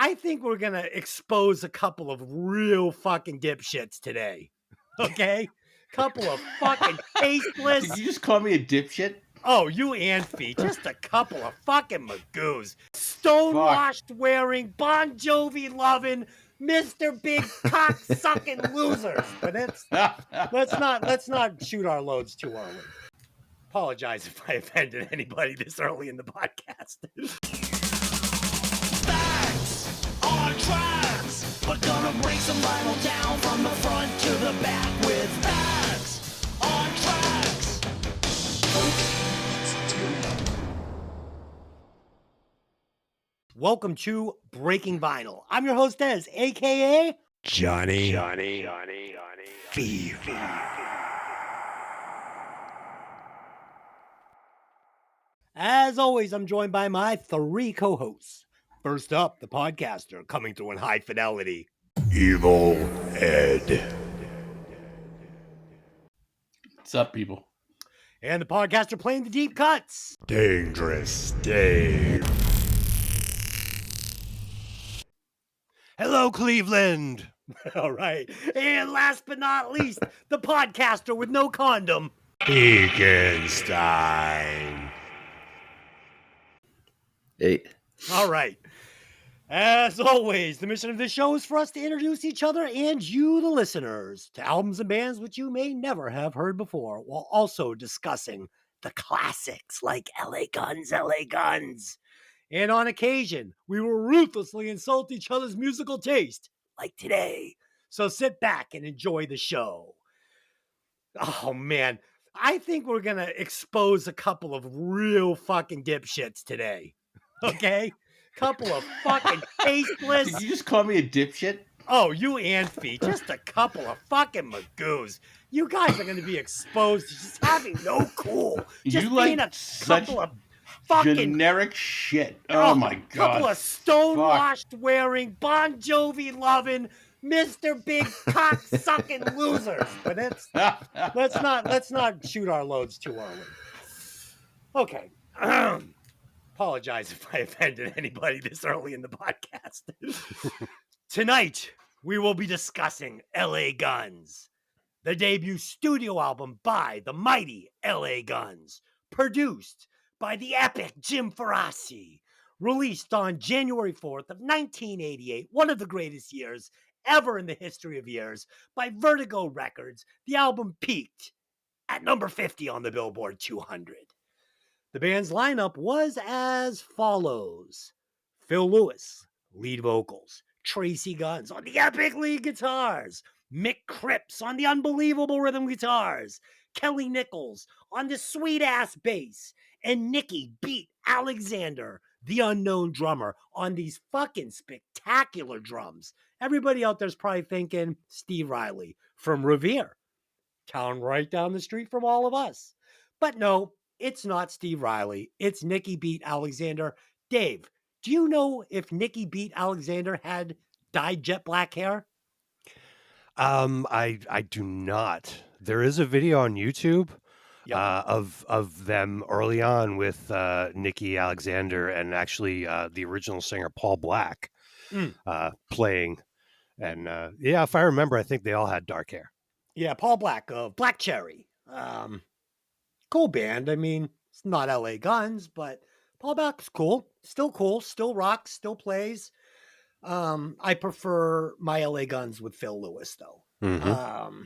I think we're going to expose a couple of real fucking dipshits today. Okay? Couple of fucking tasteless. Did you just call me a dipshit? Oh, you and Fee. Just a couple of fucking magoos. Stonewashed wearing, Bon Jovi loving, Mr. Big Cock sucking losers. But let's not shoot our loads too early. Apologize if I offended anybody this early in the podcast. Facts on tracks. We're gonna break some vinyl down from the front to the back with facts on tracks. Welcome to Breaking Vinyl. I'm your host, Des, a.k.a. Johnny Fever. As always, I'm joined by my three co-hosts. First up, the podcaster coming through in high fidelity. Evil Ed. What's up, people? And the podcaster playing the deep cuts. Dangerous Dave. Hello, Cleveland. All right. And last but not least, the podcaster with no condom. Beakenstein. Hey. All right. As always, the mission of this show is for us to introduce each other and you, the listeners, to albums and bands which you may never have heard before, while also discussing the classics like LA Guns, LA Guns. And on occasion, we will ruthlessly insult each other's musical taste, like today. So sit back and enjoy the show. Oh, man. I think we're going to expose a couple of real fucking dipshits today. Okay? Couple of fucking tasteless. Did you just call me a dipshit? Oh, you and Fee. Just a couple of fucking magoos. You guys are going to be exposed to just having no cool. Just You being like a such couple of fucking generic shit. Oh my god. couple of stonewashed wearing, Bon Jovi loving, Mr. Big Cock sucking losers. But let's not shoot our loads too early. Okay. Apologize if I offended anybody this early in the podcast. Tonight, we will be discussing LA Guns, the debut studio album by the mighty LA Guns, produced by the epic Jim Ferrassi, released on January 4th of 1988, one of the greatest years ever in the history of years, by Vertigo Records. The album peaked at number 50 on the Billboard 200. The band's lineup was as follows: Phil Lewis, lead vocals; Tracy Guns on the epic lead guitars; Mick Cripps on the unbelievable rhythm guitars; Kelly Nichols on the sweet-ass bass; and Nikki Beat Alexander, the unknown drummer, on these fucking spectacular drums. Everybody out there's probably thinking Steve Riley from Revere, town right down the street from all of us. But no, it's not Steve Riley. It's Nikki Beat Alexander. Dave, do you know if Nikki Beat Alexander had dyed jet black hair? I do not. There is a video on YouTube of them early on with Nikki Alexander and actually the original singer Paul Black playing. And yeah, if I remember, I think they all had dark hair. Yeah, Paul Black of Black Cherry. Cool band. I mean, it's not LA Guns, but Paul Black's cool, still rocks, still plays. I prefer my LA Guns with Phil Lewis, though. Mm-hmm.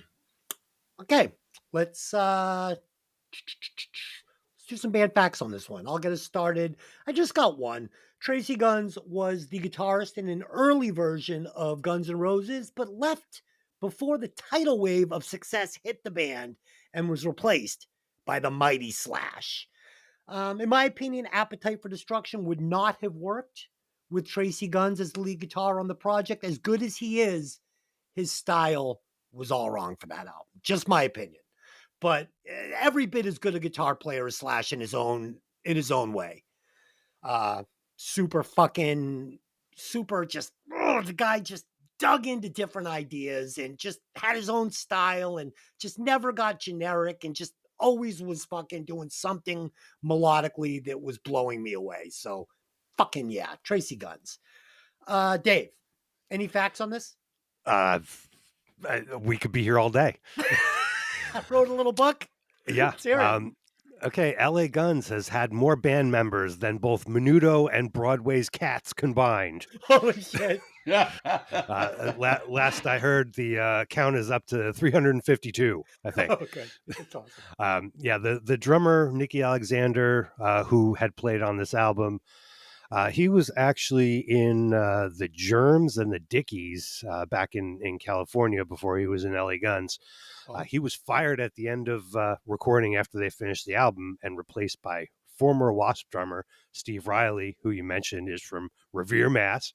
Okay, let's do some band facts on this one. I'll get us started. I just got one. Tracy Guns was the guitarist in an early version of Guns N' Roses, but left before the tidal wave of success hit the band and was replaced by the mighty Slash. In my opinion, Appetite for Destruction would not have worked with Tracy Guns as the lead guitar on the project. As good as he is, his style was all wrong for that album. Just my opinion. But every bit as good a guitar player as Slash in his own way. Super just, the guy just dug into different ideas and just had his own style and just never got generic and just always was fucking doing something melodically that was blowing me away. So fucking yeah, Tracy Guns. Dave, any facts on this? We could be here all day. I wrote a little book. Yeah. Let's hear it. Okay, LA Guns has had more band members than both Menudo and Broadway's Cats combined. Holy shit. Last I heard, the count is up to 352, I think. Okay. That's awesome. Yeah, the drummer, Nicky Alexander, who had played on this album, he was actually in the Germs and the Dickies back in California before he was in LA Guns. He was fired at the end of recording after they finished the album and replaced by former Wasp drummer Steve Riley, who you mentioned is from Revere, Mass,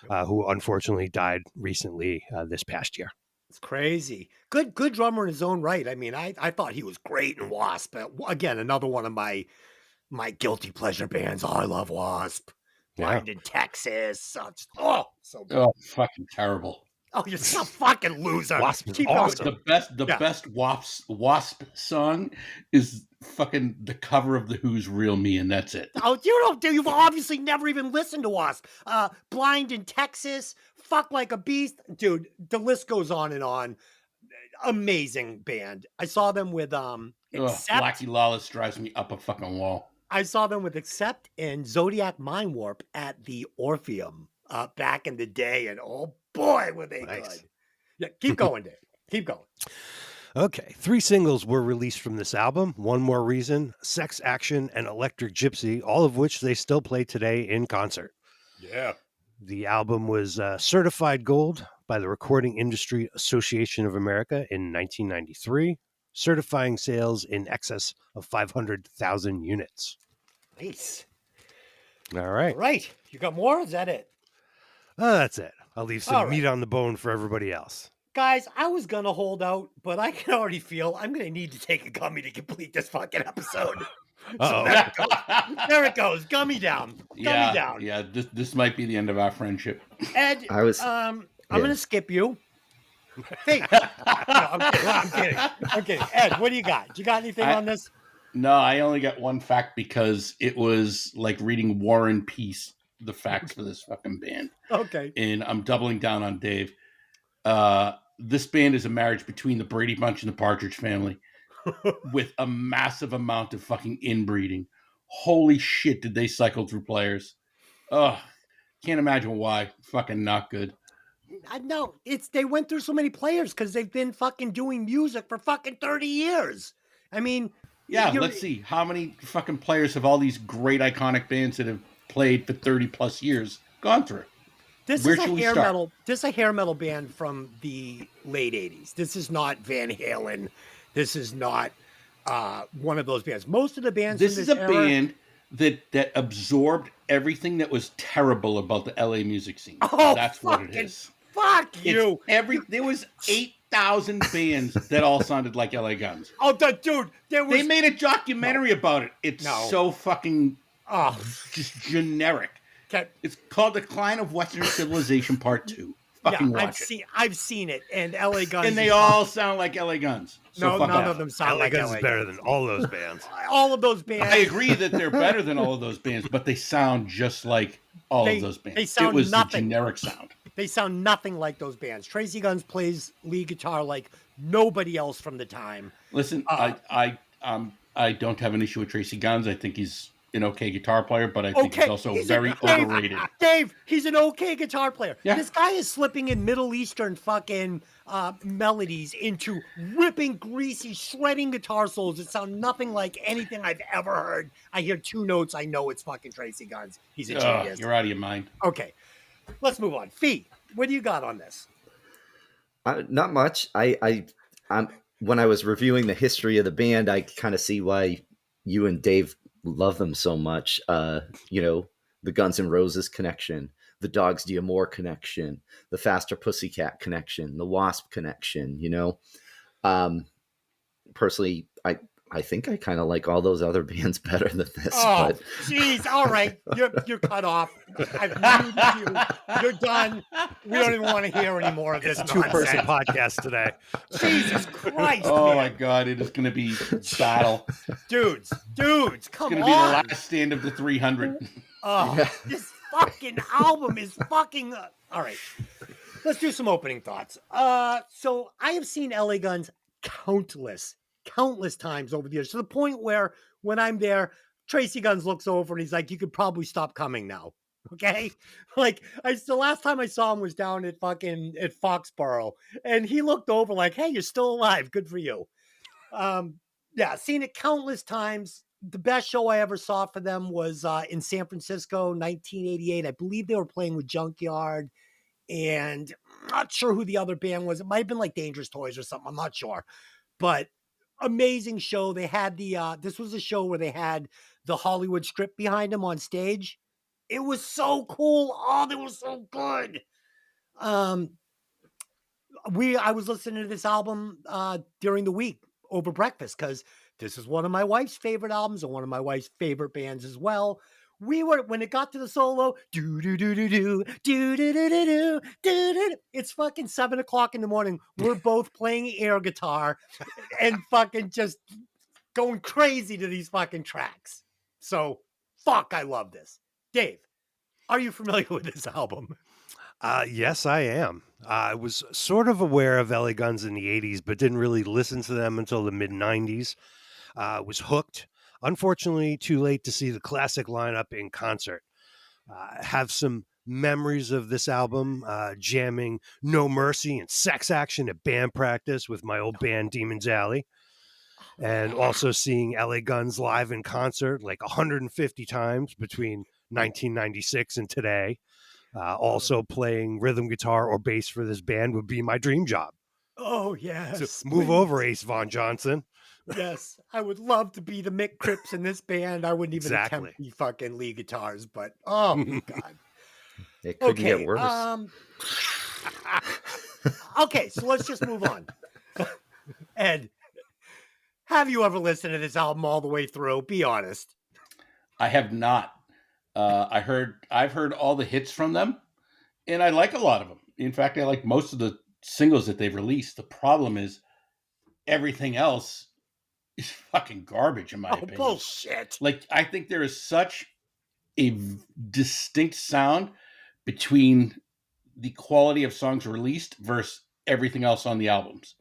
who unfortunately died recently this past year. It's crazy. Good drummer in his own right. I mean, I thought he was great in Wasp. But again, another one of my guilty pleasure bands. Oh, I love Wasp. Blind in Texas. So good. Oh, fucking terrible. Oh, you're so fucking loser. Wasp is Keep awesome. going. The best Wasp song is fucking the cover of The Who's Real Me, and that's it. Oh, you've obviously never even listened to Wasp. Blind in Texas, Fuck Like a Beast. Dude, the list goes on and on. Amazing band. I saw them with Accept. Blackie Lawless drives me up a fucking wall. I saw them with Accept and Zodiac Mind Warp at the Orpheum back in the day, and oh boy, were they good. Yeah, keep going, Dave. Keep going. Okay, 3 singles were released from this album. One More Reason, Sex Action, and Electric Gypsy, all of which they still play today in concert. Yeah. The album was certified gold by the Recording Industry Association of America in 1993, certifying sales in excess of 500,000 units. Nice. All right. All right. You got more? Is that it? That's it. I'll leave some All right. meat on the bone for everybody else. Guys, I was going to hold out, but I can already feel I'm going to need to take a gummy to complete this fucking episode. So there it goes. Gummy down. Gummy down. Yeah, this might be the end of our friendship. Ed, I'm going to skip you. Hey, no, I'm kidding. Ed, what do you got? Do you got anything on this? No, I only got one fact because it was like reading War and Peace, the facts for this fucking band. Okay. And I'm doubling down on Dave. This band is a marriage between the Brady Bunch and the Partridge Family with a massive amount of fucking inbreeding. Holy shit, did they cycle through players? Ugh, can't imagine why. Fucking not good. I know. They went through so many players because they've been fucking doing music for fucking 30 years. I mean... Yeah, let's see. How many fucking players have all these great iconic bands that have played for 30 plus years gone through? This is a hair metal band from the late 80s. This is not Van Halen. This is not one of those bands. Most of the bands This is a era, band that absorbed everything that was terrible about the LA music scene. Oh, that's what it is. Fuck you. There was 8,000 bands that all sounded like LA Guns. Oh, dude, They made a documentary about it. It's so fucking just generic. Okay. It's called Decline of Western Civilization Part 2. Fucking watch it. I've seen it, and LA Guns. And they all sound like LA Guns. So none of them sound like Guns LA is better than all those bands. All of those bands. I agree that they're better than all of those bands, but they sound just like all of those bands. They sound it was nothing. the generic sound. They sound nothing like those bands. Tracy Guns plays lead guitar like nobody else from the time. Listen, I don't have an issue with Tracy Guns. I think he's an okay guitar player, but I think he's also very overrated. Dave, he's an okay guitar player. Yeah. This guy is slipping in Middle Eastern fucking melodies into ripping, greasy, shredding guitar solos that sound nothing like anything I've ever heard. I hear 2 notes. I know it's fucking Tracy Guns. He's a genius. You're out of your mind. Okay, let's move on. Fee, what do you got on this? Not much. I'm when I was reviewing the history of the band, I kind of see why you and Dave love them so much. The Guns N' Roses connection, the Dogs D'Amour connection, the Faster Pussycat connection, the Wasp connection. Personally, I think I kind of like all those other bands better than this. Oh, jeez! All right, you're cut off. I've muted you. You're done. We don't even want to hear any more of this. 2-person podcast today. Jesus Christ! Oh man. my God, it is going to be battle. dudes, come It's going to on! be the last stand of the 300. Oh, this fucking album is fucking all right. Let's do some opening thoughts. So I have seen LA Guns countless times over the years, to the point where when I'm there, Tracy Guns looks over and he's like, "You could probably stop coming now." Okay. Like the last time I saw him was down at Foxborough, and he looked over like, "Hey, you're still alive. Good for you." Yeah, seen it countless times. The best show I ever saw for them was in San Francisco, 1988. I believe they were playing with Junkyard, and I'm not sure who the other band was. It might have been like Dangerous Toys or something. I'm not sure, but amazing show. They had this was a show where they had the Hollywood Strip behind them on stage. It was so cool. Oh, they were so good. I was listening to this album during the week over breakfast, because this is one of my wife's favorite albums and one of my wife's favorite bands as well. When it got to the solo, it's fucking 7:00 in the morning. We're both playing air guitar and fucking just going crazy to these fucking tracks. So fuck, I love this. Dave, are you familiar with this album? Yes, I am. I was sort of aware of LA Guns in the 80s, but didn't really listen to them until the mid-90s. Was hooked. Unfortunately, too late to see the classic lineup in concert. Have some memories of this album, jamming No Mercy and Sex Action at band practice with my old band Demon's Alley. And also seeing LA Guns live in concert like 150 times between 1996 and today. Also playing rhythm guitar or bass for this band would be my dream job. Oh, yes. So move over, Ace Von Johnson. Yes, I would love to be the Mick Cripps in this band. I wouldn't even Exactly. attempt the fucking lead guitars, but oh my God. It couldn't get worse. Okay, so let's just move on. Ed, have you ever listened to this album all the way through? Be honest. I have not. I've heard all the hits from them, and I like a lot of them. In fact, I like most of the singles that they've released. The problem is everything else is fucking garbage, in my opinion. Bullshit. Like, I think there is such a distinct sound between the quality of songs released versus everything else on the albums.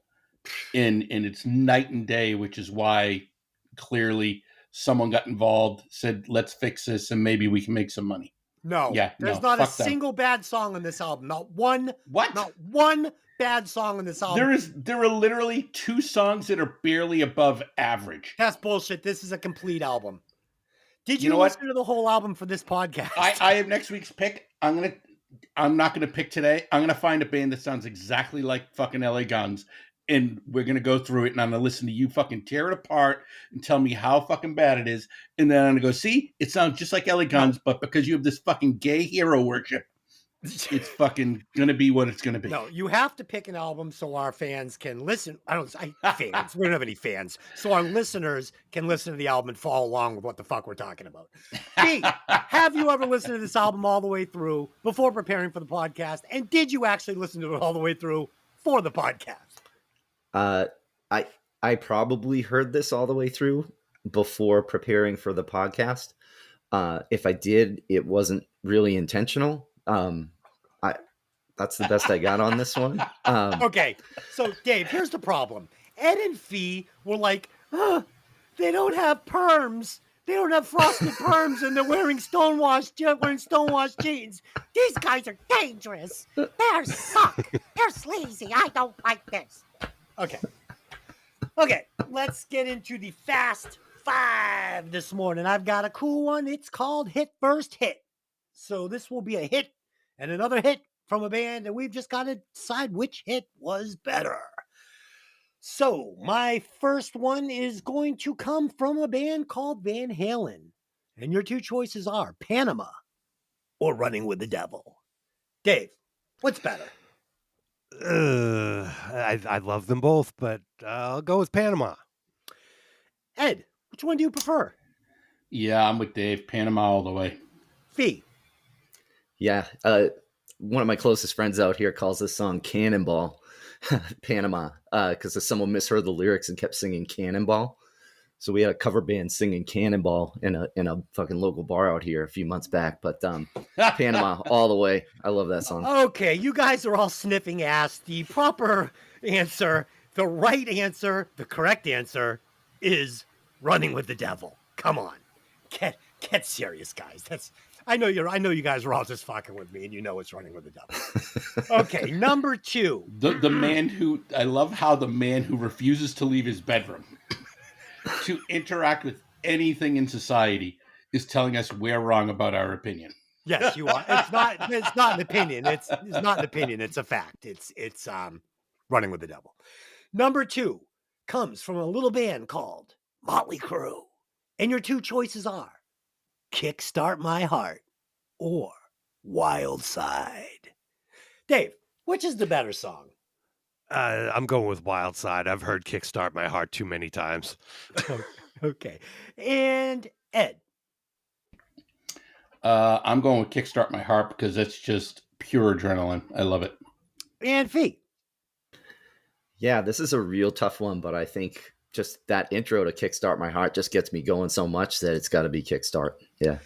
And it's night and day, which is why clearly someone got involved, said, let's fix this and maybe we can make some money. No. Yeah, There's no, not a fuck them. single bad song on this album. Not one. What? Not one bad song on this album. There are literally 2 songs that are barely above average. That's bullshit. This is a complete album. Did you know what? listen to the whole album for this podcast? I have next week's pick. I'm not gonna pick today. I'm gonna find a band that sounds exactly like fucking LA Guns, and we're gonna go through it, and I'm gonna listen to you fucking tear it apart and tell me how fucking bad it is, and then I'm gonna go, see, it sounds just like LA Guns, but because you have this fucking gay hero worship, it's fucking gonna be what it's gonna be. No, you have to pick an album so our fans can listen. Fans. We don't have any fans. So our listeners can listen to the album and follow along with what the fuck we're talking about. B, have you ever listened to this album all the way through before preparing for the podcast? And did you actually listen to it all the way through for the podcast? I probably heard this all the way through before preparing for the podcast. If I did, it wasn't really intentional. That's the best I got on this one. Okay, so Dave, here's the problem. Ed and Fee were like, they don't have perms. They don't have frosted perms, and they're wearing stonewashed jeans. These guys are dangerous. They suck. They're sleazy. I don't like this. Okay, let's get into the Fast Five this morning. I've got a cool one. It's called Hit First Hit. So this will be a hit and another hit from a band, and we've just got to decide which hit was better. So my first one is going to come from a band called Van Halen. And your 2 choices are Panama or Running with the Devil. Dave, what's better? I love them both, but I'll go with Panama. Ed, which one do you prefer? Yeah, I'm with Dave. Panama all the way. Fee. Yeah. One of my closest friends out here calls this song Cannonball, Panama, because someone misheard the lyrics and kept singing Cannonball. So we had a cover band singing Cannonball in a fucking local bar out here a few months back. But Panama all the way. I love that song. Okay, you guys are all sniffing ass. The proper answer, the right answer, the correct answer is Running with the Devil. Come on. Get serious, guys. I know you guys are all just fucking with me and you know it's Running with the Devil. Okay, number 2. The man who, I love how the man who refuses to leave his bedroom to interact with anything in society is telling us we're wrong about our opinion. Yes, you are. It's not an opinion. It's not an opinion. It's a fact. It's Running with the Devil. Number 2 comes from a little band called Motley Crue. And your 2 choices are Kickstart My Heart or Wild Side. Dave, which is the better song? I'm going with Wild Side. I've heard Kickstart My Heart too many times. Okay. And Ed. I'm going with Kickstart My Heart because it's just pure adrenaline. I love it. And Fee. Yeah, this is a real tough one, but I think just that intro to Kickstart My Heart just gets me going so much that it's got to be Kickstart. Yeah.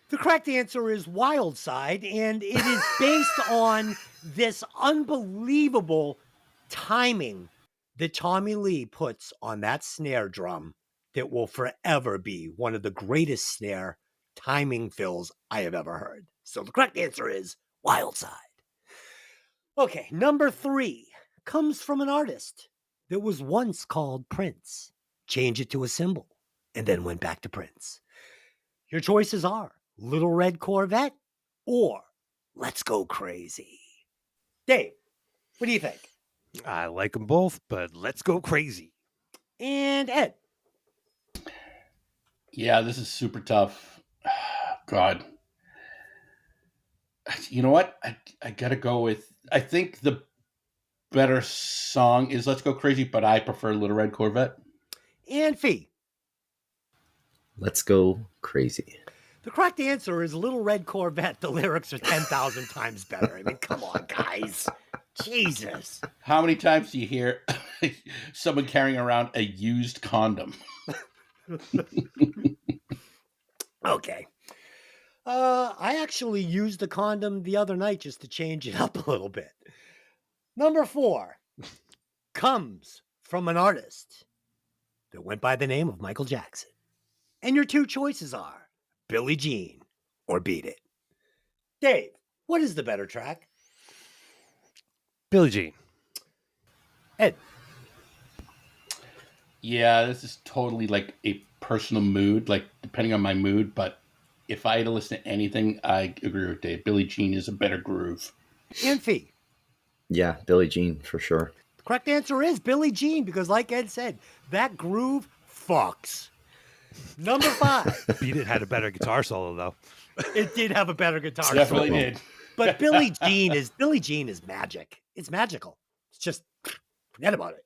The correct answer is Wild Side, and it is based on this unbelievable timing that Tommy Lee puts on that snare drum that will forever be one of the greatest snare timing fills I have ever heard. So the correct answer is Wild Side. Okay, number 3 comes from an artist that was once called Prince, changed it to a symbol, and then went back to Prince. Your choices are Little Red Corvette or Let's Go Crazy. Dave, what do you think? I like them both, but Let's Go Crazy. And Ed. Yeah, this is super tough. God. You know what? I got to go with, I think the better song is Let's Go Crazy, but I prefer Little Red Corvette. And Fee. Let's Go Crazy. The correct answer is Little Red Corvette. The lyrics are 10,000 times better. I mean, come on, guys. Jesus. How many times do you hear someone carrying around a used condom? Okay. I actually used the condom the other night just to change it up a little bit. Number 4 comes from an artist that went by the name of Michael Jackson. And your 2 choices are Billie Jean or Beat It. Dave, what is the better track? Billie Jean. Ed. Yeah, this is totally like a personal mood, like depending on my mood. But if I had to listen to anything, I agree with Dave. Billie Jean is a better groove. And Fee. Yeah, Billie Jean for sure. The correct answer is Billie Jean because like Ed said, that groove fucks. Number 5. Beat It had a better guitar solo, though. It did have a better guitar Definitely solo. did. But Billie Jean is magic. It's magical. It's just forget about it.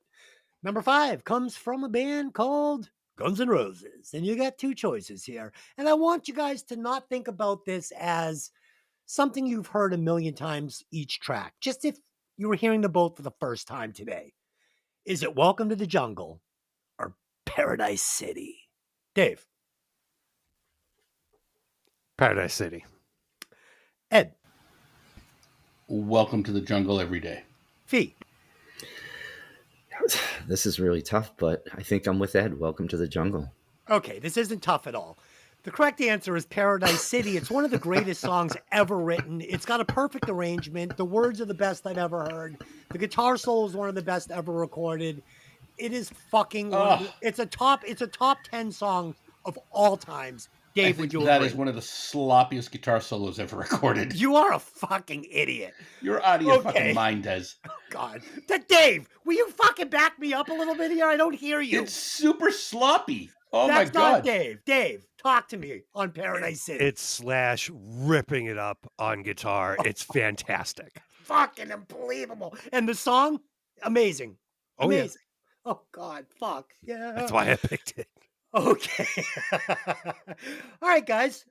Number 5 comes from a band called Guns N' Roses. And you got 2 choices here. And I want you guys to not think about this as something you've heard a million times each track. Just if you were hearing them both for the first time today. Is it Welcome to the Jungle or Paradise City? Dave. Paradise City. Ed. Welcome to the Jungle every day. Fee. This is really tough, but I think I'm with Ed. Welcome to the Jungle. Okay, this isn't tough at all. The correct answer is Paradise City. It's one of the greatest songs ever written. It's got a perfect arrangement. The words are the best I've ever heard. The guitar solo is one of the best ever recorded. It is fucking. It's a top 10 song of all times. Dave, would you agree? That is one of the sloppiest guitar solos ever recorded. You are a fucking idiot. You're out of your fucking mind, Des. Oh, God. Dave, will you fucking back me up a little bit here? I don't hear you. It's super sloppy. Oh That's my God. not Dave. Dave, talk to me on Paradise City. It's Slash ripping it up on guitar. It's fantastic. Fucking unbelievable. And the song, amazing. Oh, yeah. Amazing. Oh, God. Fuck. Yeah. That's why I picked it. Okay. All right, guys.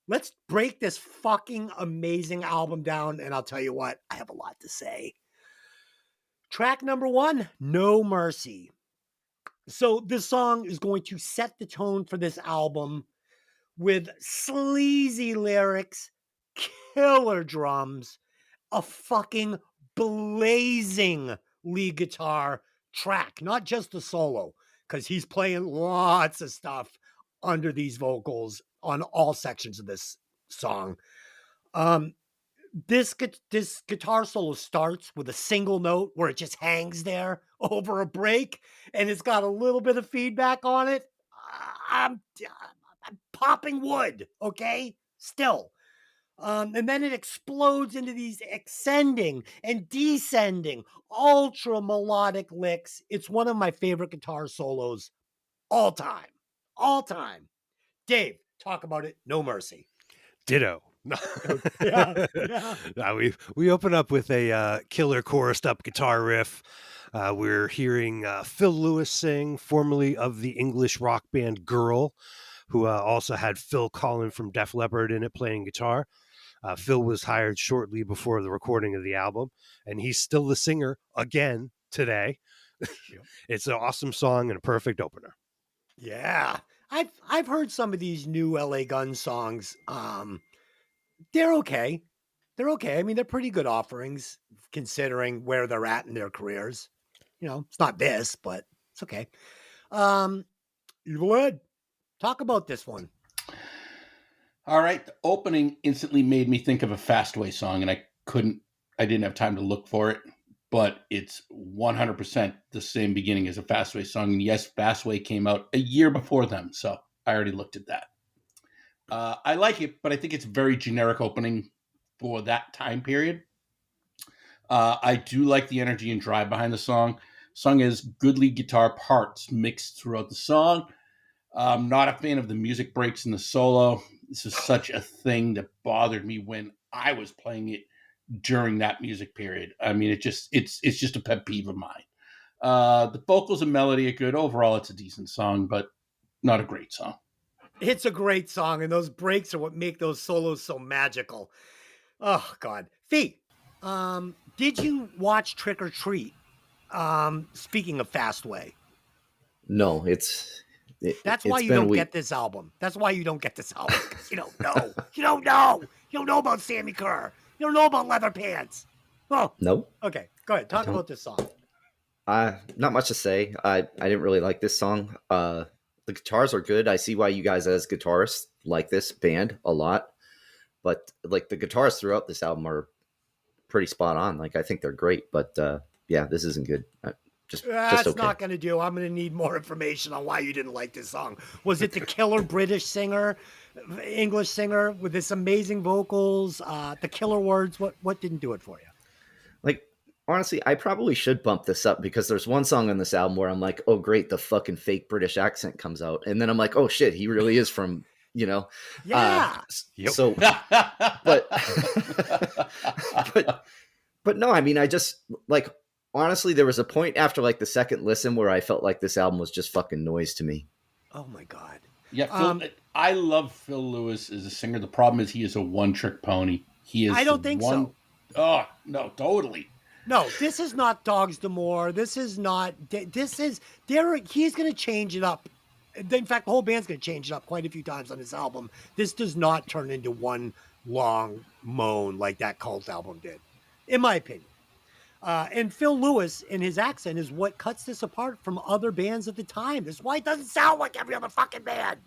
Let's break this fucking amazing album down, and I'll tell you what, I have a lot to say. Track number 1, No Mercy. So this song is going to set the tone for this album with sleazy lyrics, killer drums, a fucking blazing lead guitar track, not just the solo, because he's playing lots of stuff under these vocals on all sections of this song. This guitar solo starts with a single note where it just hangs there over a break, and it's got a little bit of feedback on it. I'm popping wood, okay? Still. And then it explodes into these ascending and descending, ultra melodic licks. It's one of my favorite guitar solos all time. All time. Dave, talk about it. No mercy. Ditto. Yeah. Now we open up with a killer chorused up guitar riff. We're hearing Phil Lewis sing, formerly of the English rock band Girl, who also had Phil Collin from Def Leppard in it playing guitar. Phil was hired shortly before the recording of the album, and he's still the singer again today. It's an awesome song and a perfect opener. Yeah. I've heard some of these new LA Gun songs. They're okay. They're okay. I mean, they're pretty good offerings considering where they're at in their careers. You know, it's not this, but it's okay. Evil Ed, talk about this one. All right. The opening instantly made me think of a Fastway song, and I didn't have time to look for it, but it's 100% the same beginning as a Fastway song. And yes, Fastway came out a year before them, so I already looked at that. I like it, but I think it's a very generic opening for that time period. I do like the energy and drive behind the song. Song has goodly guitar parts mixed throughout the song. I'm not a fan of the music breaks in the solo. This is such a thing that bothered me when I was playing it during that music period. I mean, it's just a pet peeve of mine. The vocals and melody are good. Overall, it's a decent song, but not a great song. It's a great song, and those breaks are what make those solos so magical. Oh, God. Fee, did you watch Trick or Treat? Speaking of Fastway. No, That's why you don't get this album. That's why you don't get this album. You don't know. You don't know. You don't know about Sammy Kerr. You don't know about Leather Pants. Oh. No. Okay, go ahead. Talk about this song. Not much to say. I didn't really like this song. The guitars are good. I see why you guys as guitarists like this band a lot. But like the guitars throughout this album are pretty spot on. Like I think they're great. But yeah, this isn't good. That's okay. not going to do. I'm going to need more information on why you didn't like this song. Was it the killer British singer, English singer with this amazing vocals, the killer words? What didn't do it for you? Like, honestly, I probably should bump this up because there's one song on this album where I'm like, oh, great, the fucking fake British accent comes out. And then I'm like, oh, shit, he really is from, Yeah. Yep. So, but no, I mean, I just, like, honestly, there was a point after, like, the second listen where I felt like this album was just fucking noise to me. Oh, my God. Yeah, I love Phil Lewis as a singer. The problem is he is a one-trick pony. He is. I don't think so. Oh, no, totally. No, this is not Dogs D'Amour. This is not. This is Derek. He's going to change it up. In fact, the whole band's going to change it up quite a few times on this album. This does not turn into one long moan like that Cult album did, in my opinion. And Phil Lewis and his accent is what cuts this apart from other bands at the time. That's why it doesn't sound like every other fucking band.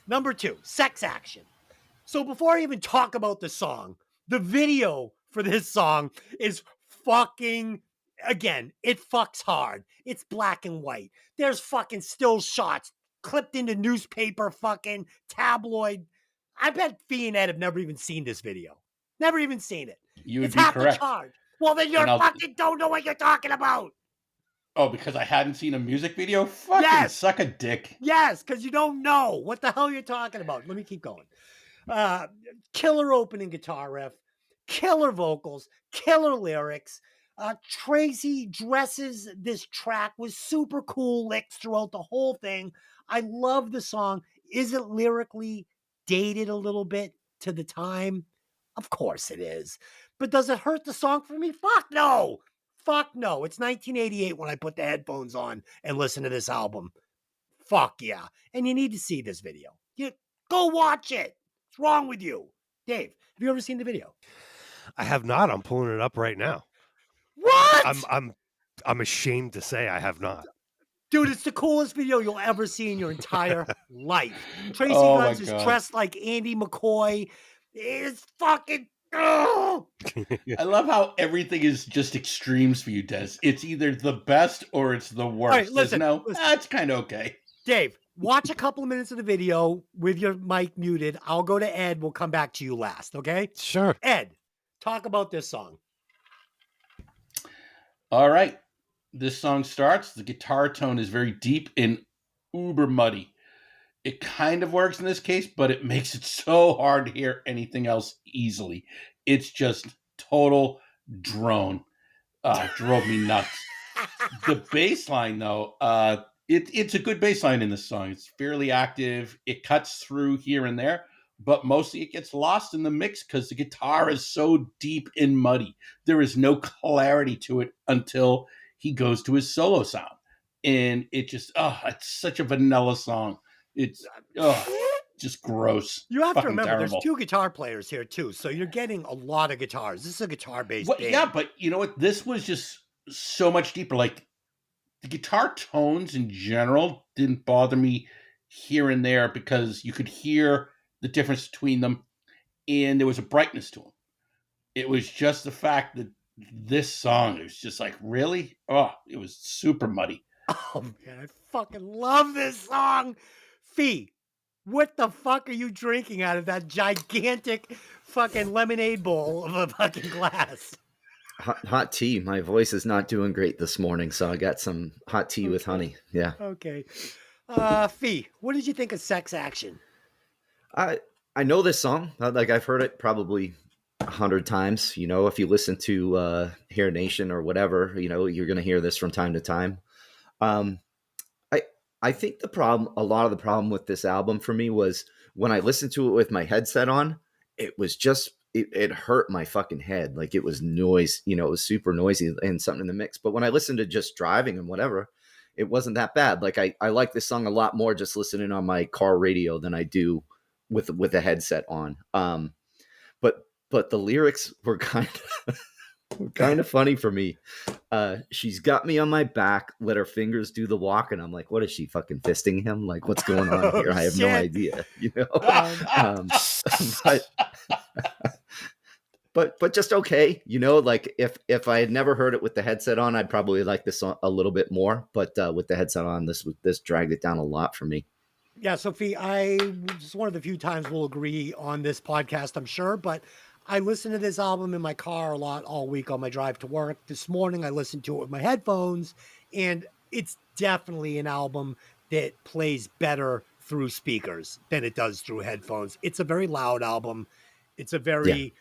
Number 2, Sex Action. So before I even talk about the song, the video for this song is fucking, again, it fucks hard. It's black and white. There's fucking still shots clipped into newspaper fucking tabloid. I bet Fee and Ed have never even seen this video. Never even seen it. You would It's be half correct. the charge. Well, then you fucking don't know what you're talking about. Oh, because I hadn't seen a music video? Fucking Yes. suck a dick. Yes, because you don't know what the hell you're talking about. Let me keep going. Killer opening guitar riff, killer vocals, killer lyrics. Tracy dresses this track with super cool licks throughout the whole thing. I love the song. Is it lyrically dated a little bit to the time? Of course it is. But does it hurt the song for me? Fuck no. Fuck no. It's 1988 when I put the headphones on and listen to this album. Fuck yeah. And you need to see this video. You go watch it. What's wrong with you? Dave, have you ever seen the video? I have not. I'm pulling it up right now. What? I'm ashamed to say I have not. Dude, it's the coolest video you'll ever see in your entire life. Tracy Oh my Guns is God. dressed like Andy McCoy. It's fucking. Oh! I love how everything is just extremes for you, Des. It's either the best or it's the worst. right, listen, There's listen. That's kind of okay. Dave, watch a couple of minutes of the video with your mic muted. I'll go to Ed. We'll come back to you last, okay? Sure. Ed, talk about this song. All right. This song starts. The guitar tone is very deep and uber muddy. It kind of works in this case, but it makes it so hard to hear anything else easily. It's just total drone. Drove me nuts. The bass line, though, it's a good bass line in this song. It's fairly active. It cuts through here and there, but mostly it gets lost in the mix because the guitar is so deep and muddy. There is no clarity to it until he goes to his solo sound. And it just, it's such a vanilla song. It's just gross. You have to Fucking remember, terrible. there's two guitar players here, too. So you're getting a lot of guitars. This is a guitar-based Well, band. yeah, but you know what? This was just so much deeper. Like, the guitar tones in general didn't bother me here and there because you could hear the difference between them and there was a brightness to them. It was just the fact that this song, it was just like, really? Oh, it was super muddy. Oh, man, I fucking love this song. Fee, what the fuck are you drinking out of that gigantic fucking lemonade bowl of a fucking glass? Hot tea. My voice is not doing great this morning, so I got some hot tea with honey. Yeah. Okay. Fee, what did you think of Sex Action? I know this song. Like, I've heard it probably 100 times. You know, if you listen to Hair Nation or whatever, you know, you're going to hear this from time to time. I think a lot of the problem with this album for me was when I listened to it with my headset on, it was just, it hurt my fucking head. Like, it was noise, you know, it was super noisy and something in the mix. But when I listened to just driving and whatever, it wasn't that bad. Like, I like this song a lot more just listening on my car radio than I do with a headset on. But the lyrics were kind of funny for me. She's got me on my back, let her fingers do the walk, and I'm like, what is she, fucking fisting him? Like, what's going on here? I have no idea, you know. But just okay, you know. Like, if I had never heard it with the headset on, I'd probably like this song a little bit more. But with the headset on, this dragged it down a lot for me. Yeah, Sophie, it's one of the few times we'll agree on this podcast, I'm sure, but I listened to this album in my car a lot all week on my drive to work. This morning, I listened to it with my headphones, and it's definitely an album that plays better through speakers than it does through headphones. It's a very loud album. It's a very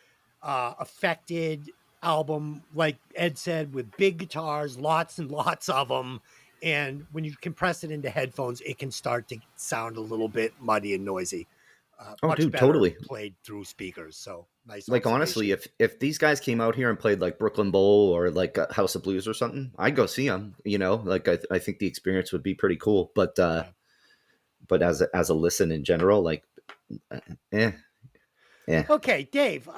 affected album, like Ed said, with big guitars, lots and lots of them. And when you compress it into headphones, it can start to sound a little bit muddy and noisy. Much dude, better totally. played through speakers. So nice. Like, honestly, if these guys came out here and played like Brooklyn Bowl or like House of Blues or something, I'd go see them. You know, like I think the experience would be pretty cool. But as a listen in general, like, Yeah. Okay, Dave.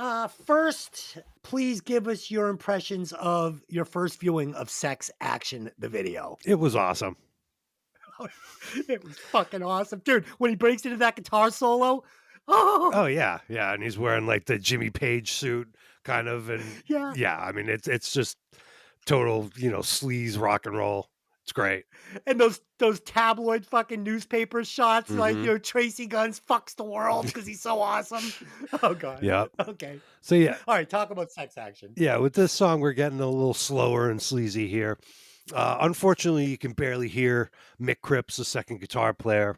First, please give us your impressions of your first viewing of Sex Action, the video. It was awesome. It was fucking awesome, dude. When he breaks into that guitar solo. Oh yeah, and he's wearing like the Jimmy Page suit, kind of, and yeah. I mean, it's just total, you know, sleaze rock and roll. It's great. And those tabloid fucking newspaper shots, like, you know, Tracy Guns fucks the world because he's so awesome. Oh god. Yeah. Okay. So yeah. All right, talk about Sex Action. Yeah, with this song, we're getting a little slower and sleazy here. Unfortunately, you can barely hear Mick Cripps, the second guitar player.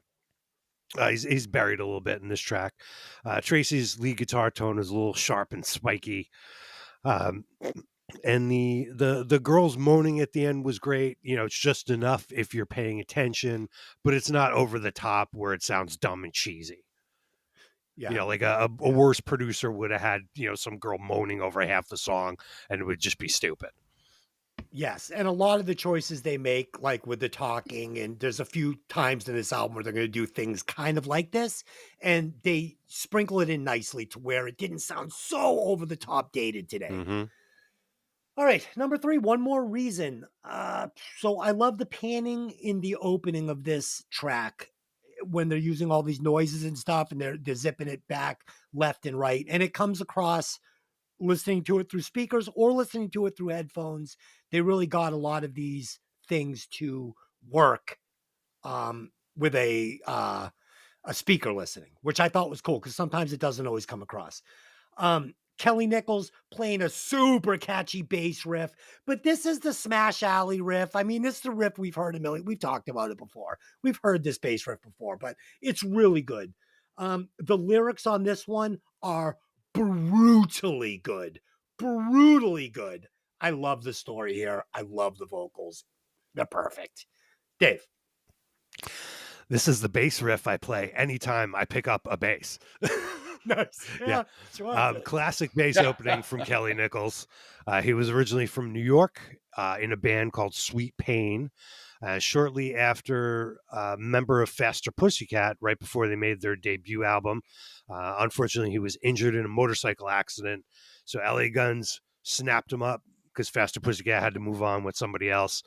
He's buried a little bit in this track. Tracy's lead guitar tone is a little sharp and spiky. And the girls moaning at the end was great. You know, it's just enough if you're paying attention, but it's not over the top where it sounds dumb and cheesy. Yeah. You know, like a worse producer would have had, you know, some girl moaning over half the song and it would just be stupid. Yes, and a lot of the choices they make, like with the talking, and there's a few times in this album where they're going to do things kind of like this, and they sprinkle it in nicely to where it didn't sound so over the top dated today. Mm-hmm. All right, number 3, One More Reason. So I love the panning in the opening of this track when they're using all these noises and stuff, and they're zipping it back left and right, and it comes across listening to it through speakers or listening to it through headphones. They really got a lot of these things to work with a speaker listening, which I thought was cool because sometimes it doesn't always come across. Kelly Nichols playing a super catchy bass riff, but this is the Smash Alley riff. I mean, this is the riff we've heard a million. We've talked about it before. We've heard this bass riff before, but it's really good. The lyrics on this one are brutally good. Brutally good. I love the story here. I love the vocals. They're perfect. Dave. This is the bass riff I play anytime I pick up a bass. Nice. Yeah. Sure. Classic bass opening from Kelly Nichols. He was originally from New York in a band called Sweet Pain. Shortly after a member of Faster Pussycat, right before they made their debut album, unfortunately, he was injured in a motorcycle accident. So LA Guns snapped him up because Faster Pussycat had to move on with somebody else.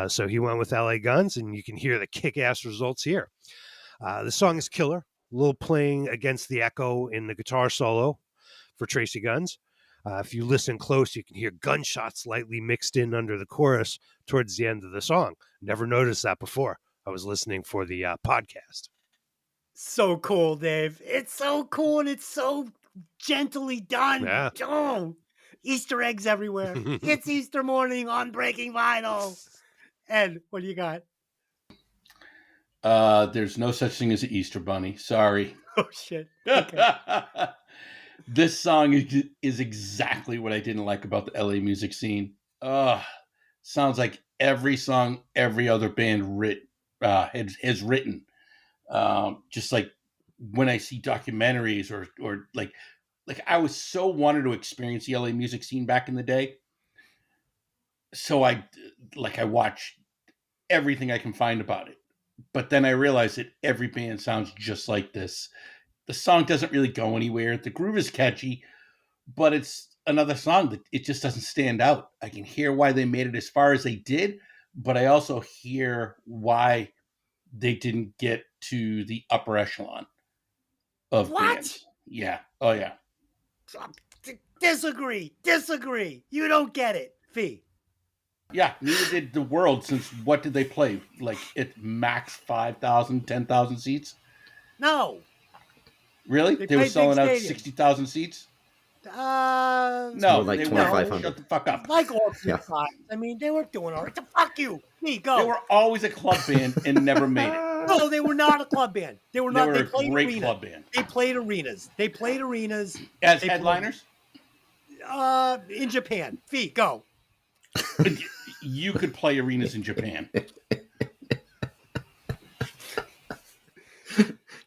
So he went with LA Guns, and you can hear the kick-ass results here. The song is killer. A little playing against the echo in the guitar solo for Tracy Guns. If you listen close, you can hear gunshots lightly mixed in under the chorus towards the end of the song. Never noticed that before. I was listening for the podcast. So cool, Dave. It's so cool, and it's so gently done. Yeah. Oh, Easter eggs everywhere. It's Easter morning on Breaking Vinyl. And what do you got? There's no such thing as an Easter bunny. Sorry. Oh, shit. Okay. This song is exactly what I didn't like about the LA music scene. Sounds like every song every other band has written. Just like when I see documentaries or like I was so wanted to experience the LA music scene back in the day. So I watch everything I can find about it. But then I realized that every band sounds just like this. The song doesn't really go anywhere. The groove is catchy, but it's another song that it just doesn't stand out. I can hear why they made it as far as they did, but I also hear why they didn't get to the upper echelon of bands. Yeah. Oh, yeah. Disagree. You don't get it, Fee. Yeah, neither did The World, since what did they play? Like, at max 5,000, 10,000 seats? No. Really? They were played selling big out stadiums. 60,000 seats? No. No, like they 2,500. weren't. Shut the fuck up. Like all Yeah. times. I mean, they were doing all right. So fuck you. Me, go. They were always a club band and never made it. No, they were not a club band. They were They not. were They a played great arenas. club band. They played arenas. As They headliners? In Japan. Fee, go. You could play arenas in Japan.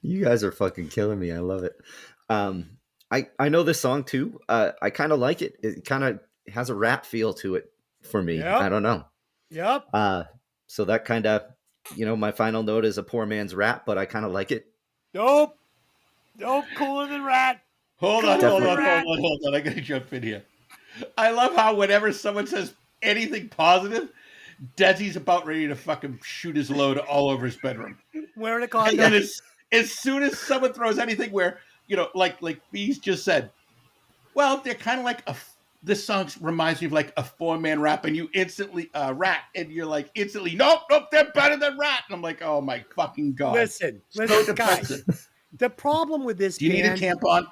You guys are fucking killing me. I love it. I know this song too. I kind of like it. It kind of has a rap feel to it for me. Yep. I don't know. Yep. So that kind of, my final note is a poor man's rap, but I kind of like it. Nope. Cooler than Rat. Hold on. Definitely. I gotta jump in here. I love how whenever someone says anything positive, Desi's about ready to fucking shoot his load all over his bedroom. Wearing a And then condom. as soon as someone throws anything where, like Bees just said, well, they're kind of like this song reminds me of like a 4-man rap, and you instantly Rat, and you're like instantly, nope, they're better than Rat. And I'm like, oh my fucking God. Listen, So guys. depressing. The problem with this Do you need a band, tampon?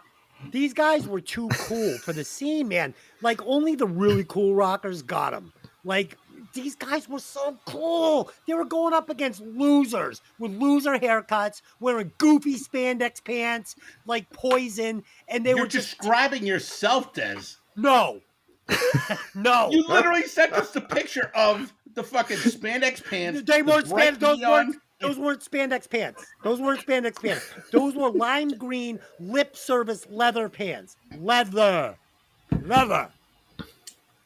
these guys were too cool for the scene, man. Like, only the really cool rockers got them. Like, these guys were so cool. They were going up against losers with loser haircuts, wearing goofy spandex pants, like Poison, and they You're were just describing yourself, Des. no. No. You literally sent us the picture of the fucking spandex pants. They weren't the bright spandex. Those neon- weren't spandex pants. Those were lime green lip service leather pants. Leather.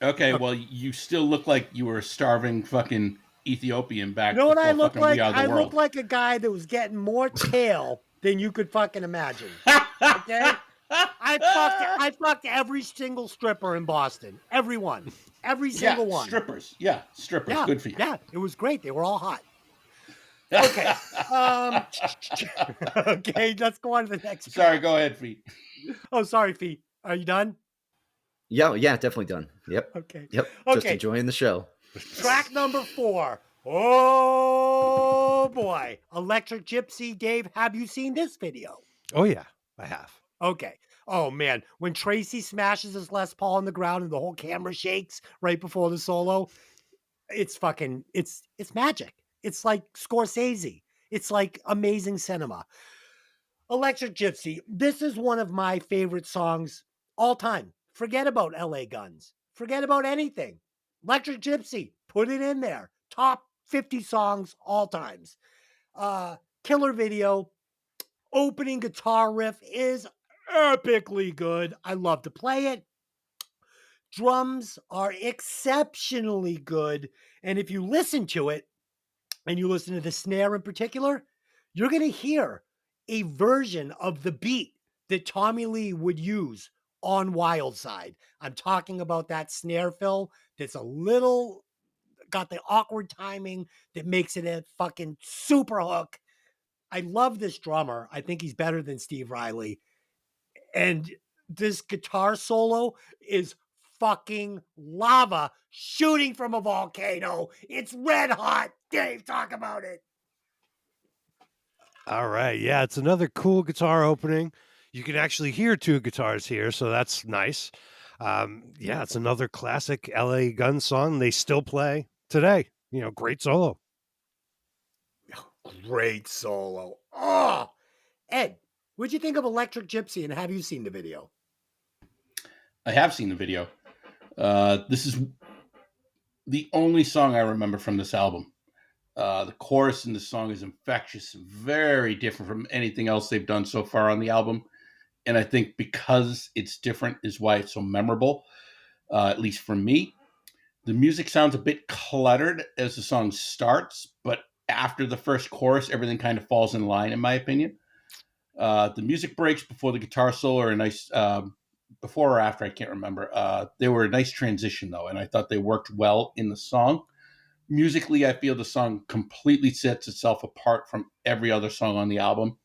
Okay, well, you still look like you were a starving fucking Ethiopian back You know what before I look fucking like? We Are the I World. look like a guy that was getting more tail than you could fucking imagine. Okay? I fucked every single stripper in Boston. Everyone. Every single one. Strippers. Yeah, strippers. Yeah. Good for you. Yeah, it was great. They were all hot. Okay. Okay, let's go on to the next. Sorry, track. go ahead, Fee. Oh, sorry, Fee. Are you done? Yeah, definitely done. Yep. Okay. Yep. Just Okay. enjoying the show. Track number 4. Oh boy. Electric Gypsy. Dave, have you seen this video? Oh yeah, I have. Okay. Oh man, when Tracy smashes his Les Paul on the ground and the whole camera shakes right before the solo, it's magic. It's like Scorsese. It's like amazing cinema. Electric Gypsy. This is one of my favorite songs all time. Forget about LA Guns. Forget about anything. Electric Gypsy. Put it in there. Top 50 songs all times. Killer video. Opening guitar riff is epically good. I love to play it. Drums are exceptionally good. And if you listen to it, and you listen to the snare in particular, you're going to hear a version of the beat that Tommy Lee would use on Wild Side. I'm talking about that snare fill that's a little, got the awkward timing that makes it a fucking super hook. I love this drummer. I think he's better than Steve Riley. And this guitar solo is fucking lava shooting from a volcano. It's red hot. Dave, talk about it. All right. Yeah, it's another cool guitar opening. You can actually hear two guitars here, so that's nice. Yeah, it's another classic LA Gun song. They still play today. You know, great solo. Great solo. Oh, Ed, what'd you think of Electric Gypsy, and have you seen the video? I have seen the video. This is the only song I remember from this album. The chorus in the song is infectious, very different from anything else they've done so far on the album. And I think because it's different is why it's so memorable, at least for me. The music sounds a bit cluttered as the song starts, but after the first chorus, everything kind of falls in line, in my opinion. The music breaks before the guitar solo are a nice, before or after, I can't remember. They were a nice transition, though, and I thought they worked well in the song. Musically, I feel the song completely sets itself apart from every other song on the album.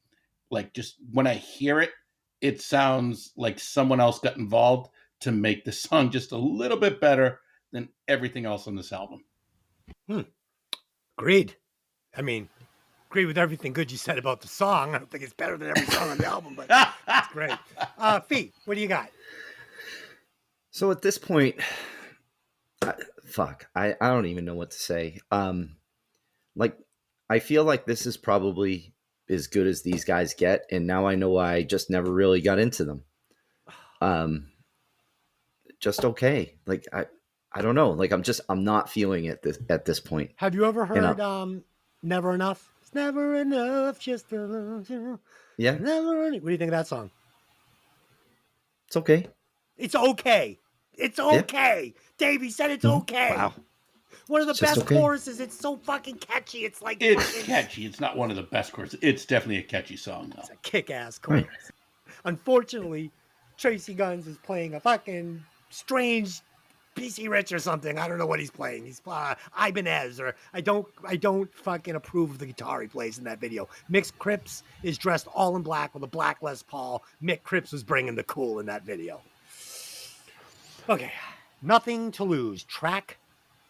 Like, just when I hear it, it sounds like someone else got involved to make the song just a little bit better than everything else on this album. Agreed. I mean, agree with everything good you said about the song. I don't think it's better than every song on the album, but it's great. Fee, what do you got? So at this point, I don't even know what to say. Like, I feel like this is probably as good as these guys get, and now I know why I just never really got into them. Just okay. Like I don't know. Like I'm not feeling it at this point. Have you ever heard Never Enough? It's never enough just to love you. Yeah. Never enough. What do you think of that song? It's okay. It's okay. It's okay. Davey said it's okay. Wow. One of the It's just best okay. choruses. It's so fucking catchy. It's like It's fucking, catchy. It's not one of the best choruses. It's definitely a catchy song, though. It's a kick-ass chorus. Unfortunately, Tracy Guns is playing a fucking strange PC Rich or something. I don't know what he's playing. He's Ibanez, or I don't fucking approve of the guitar he plays in that video. Mick Cripps is dressed all in black with a black Les Paul. Mick Cripps was bringing the cool in that video. Okay, Nothing to Lose, track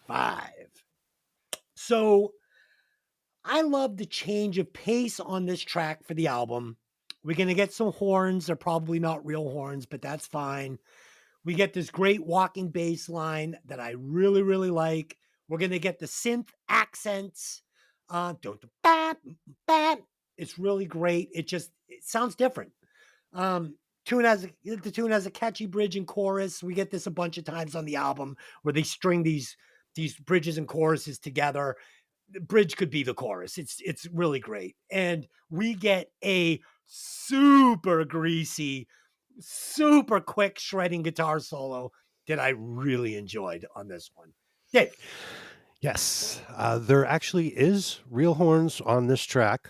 5. So I love the change of pace on this track for the album. We're going to get some horns. They're probably not real horns, but that's fine. We get this great walking bass line that I really, really like. We're going to get the synth accents. It's really great. It sounds different. The tune has a catchy bridge and chorus. We get this a bunch of times on the album where they string these bridges and choruses together. The bridge could be the chorus. It's really great. And we get a super greasy, super quick shredding guitar solo that I really enjoyed on this one. Dave. Yes, there actually is real horns on this track.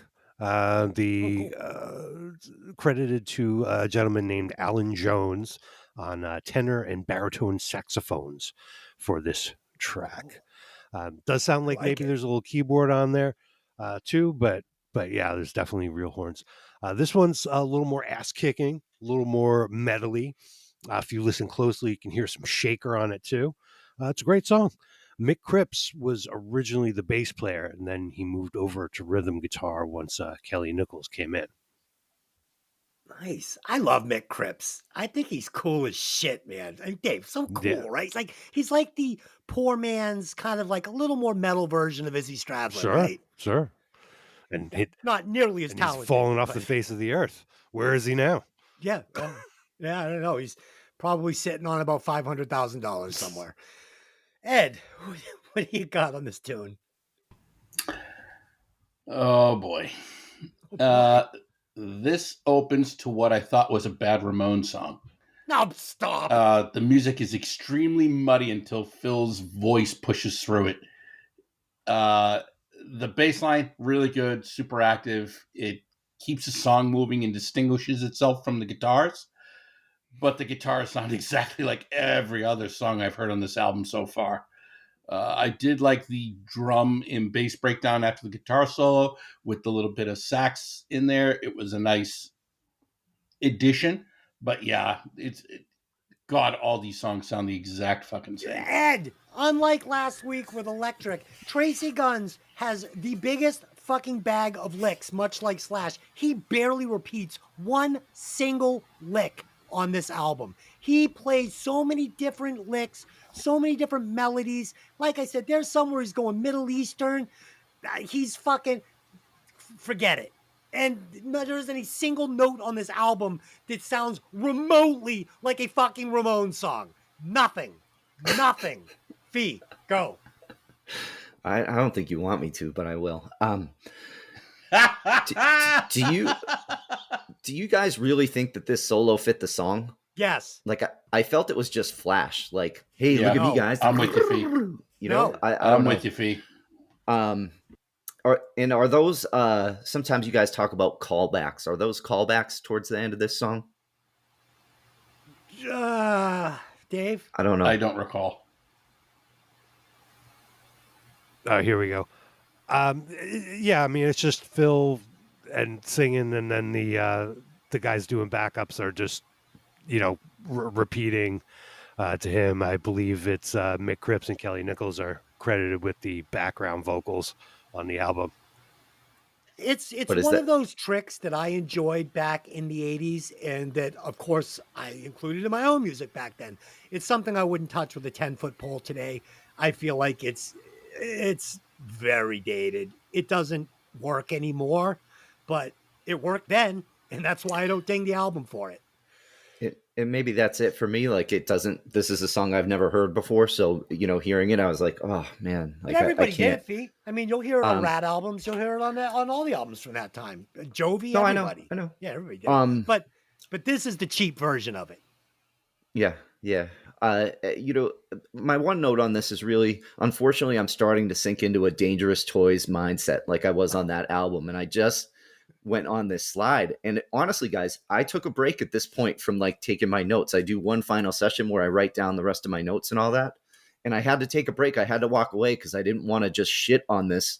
Credited to a gentleman named Alan Jones on tenor and baritone saxophones for this track. Does sound like maybe there's a little keyboard on there too, but yeah, there's definitely real horns. This one's a little more ass kicking, a little more metally. If you listen closely, you can hear some shaker on it too. It's a great song. Mick Cripps was originally the bass player, and then he moved over to rhythm guitar once Kelly Nichols came in. Nice. I love Mick Cripps. I think he's cool as shit, man. I mean, Dave, so cool, Yeah. right? He's like the poor man's kind of like a little more metal version of Izzy Stradlin, Sure, right? sure. And Not nearly as he's talented. fallen off the but- face of the earth. Where is he now? Yeah. Yeah, I don't know. He's probably sitting on about $500,000 somewhere. Ed, what do you got on this tune? Oh boy. This opens to what I thought was a bad Ramones song. No, stop. The music is extremely muddy until Phil's voice pushes through it. The bass line, really good, super active. It keeps the song moving and distinguishes itself from the guitars. But the guitars sound exactly like every other song I've heard on this album so far. I did like the drum and bass breakdown after the guitar solo with the little bit of sax in there. It was a nice addition. But yeah, God, all these songs sound the exact fucking same. Ed, unlike last week with Electric, Tracy Guns has the biggest fucking bag of licks, much like Slash. He barely repeats one single lick on this album. He plays so many different licks, so many different melodies. Like I said, there's some where he's going Middle Eastern. He's fucking, forget it. And there isn't any single note on this album that sounds remotely like a fucking Ramones song. Nothing. Fee, go. I don't think you want me to, but I will. Do you guys really think that this solo fit the song? Yes. Like I felt it was just flash. Like, hey, Yeah. look at No, me, guys. I'm with you, Fee. You know, No. I I'm don't know. with you, Fee. Are those sometimes you guys talk about callbacks? Are those callbacks towards the end of this song? Dave? I don't know. I don't recall. Here we go. Yeah, I mean, it's just Phil and singing, and then the guys doing backups are just, repeating to him. I believe it's Mick Cripps and Kelly Nichols are credited with the background vocals on the album. It's But is one that- of those tricks that I enjoyed back in the 80s and that, of course, I included in my own music back then. It's something I wouldn't touch with a 10-foot pole today. I feel like it's very dated. It doesn't work anymore, but it worked then, and that's why I don't ding the album for it. And maybe that's it for me. Like, it doesn't. This is a song I've never heard before, so hearing it, I was like, oh man, like But everybody I can't. did, Fee. I mean, you'll hear it on Rat albums. You'll hear it on all the albums from that time. Jovi, No, everybody. I know. Yeah, everybody did. But But this is the cheap version of it. yeah. My one note on this is really, unfortunately, I'm starting to sink into a Dangerous Toys mindset like I was on that album. And I just went on this slide. And honestly, guys, I took a break at this point from like taking my notes. I do one final session where I write down the rest of my notes and all that. And I had to take a break. I had to walk away because I didn't want to just shit on this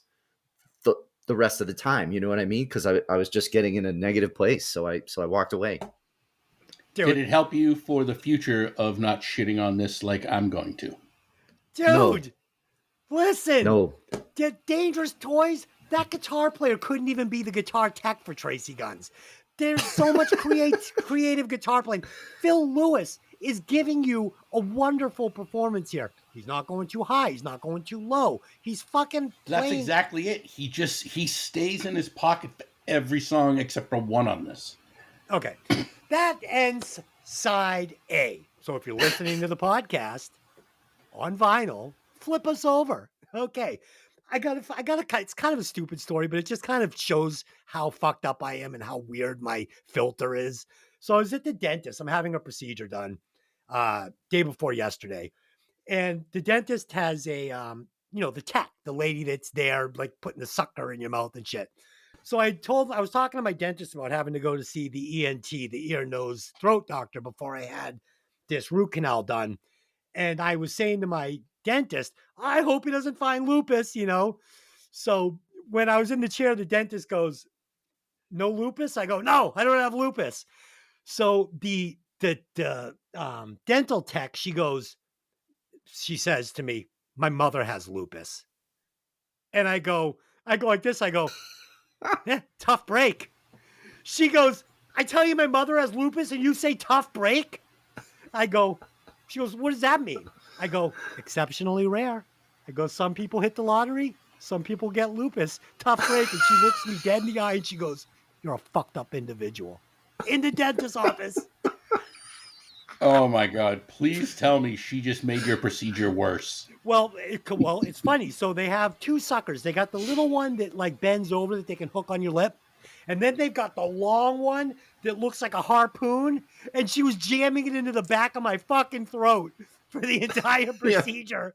the rest of the time. You know what I mean? Because I was just getting in a negative place. So I walked away. Did it help you for the future of not shitting on this like I'm going to? Dude, No. listen. No. Dangerous Toys, that guitar player couldn't even be the guitar tech for Tracy Guns. There's so much creative guitar playing. Phil Lewis is giving you a wonderful performance here. He's not going too high. He's not going too low. He's fucking playing. That's exactly it. He stays in his pocket for every song except for one on this. Okay. That ends side A. So if you're listening to the podcast on vinyl, flip us over. Okay. I gotta, it's kind of a stupid story, but it just kind of shows how fucked up I am and how weird my filter is. So I was at the dentist. I'm having a procedure done. day before yesterday. And the dentist has a, the tech, the lady that's there, like putting the sucker in your mouth and shit. So I was talking to my dentist about having to go to see the ENT, the ear, nose, throat doctor before I had this root canal done. And I was saying to my dentist, I hope he doesn't find lupus, So when I was in the chair, the dentist goes, no lupus? I go, no, I don't have lupus. So the dental tech, she says to me, my mother has lupus. And I go like this. I go, tough break. She goes, I tell you my mother has lupus and you say tough break? She goes, what does that mean? I go, exceptionally rare. I go, some people hit the lottery. Some people get lupus. Tough break. And she looks me dead in the eye and she goes, you're a fucked up individual. In the dentist's office. Oh my God. Please tell me she just made your procedure worse. Well, it's funny. So they have two suckers. They got the little one that like bends over that they can hook on your lip. And then they've got the long one that looks like a harpoon. And she was jamming it into the back of my fucking throat for the entire procedure.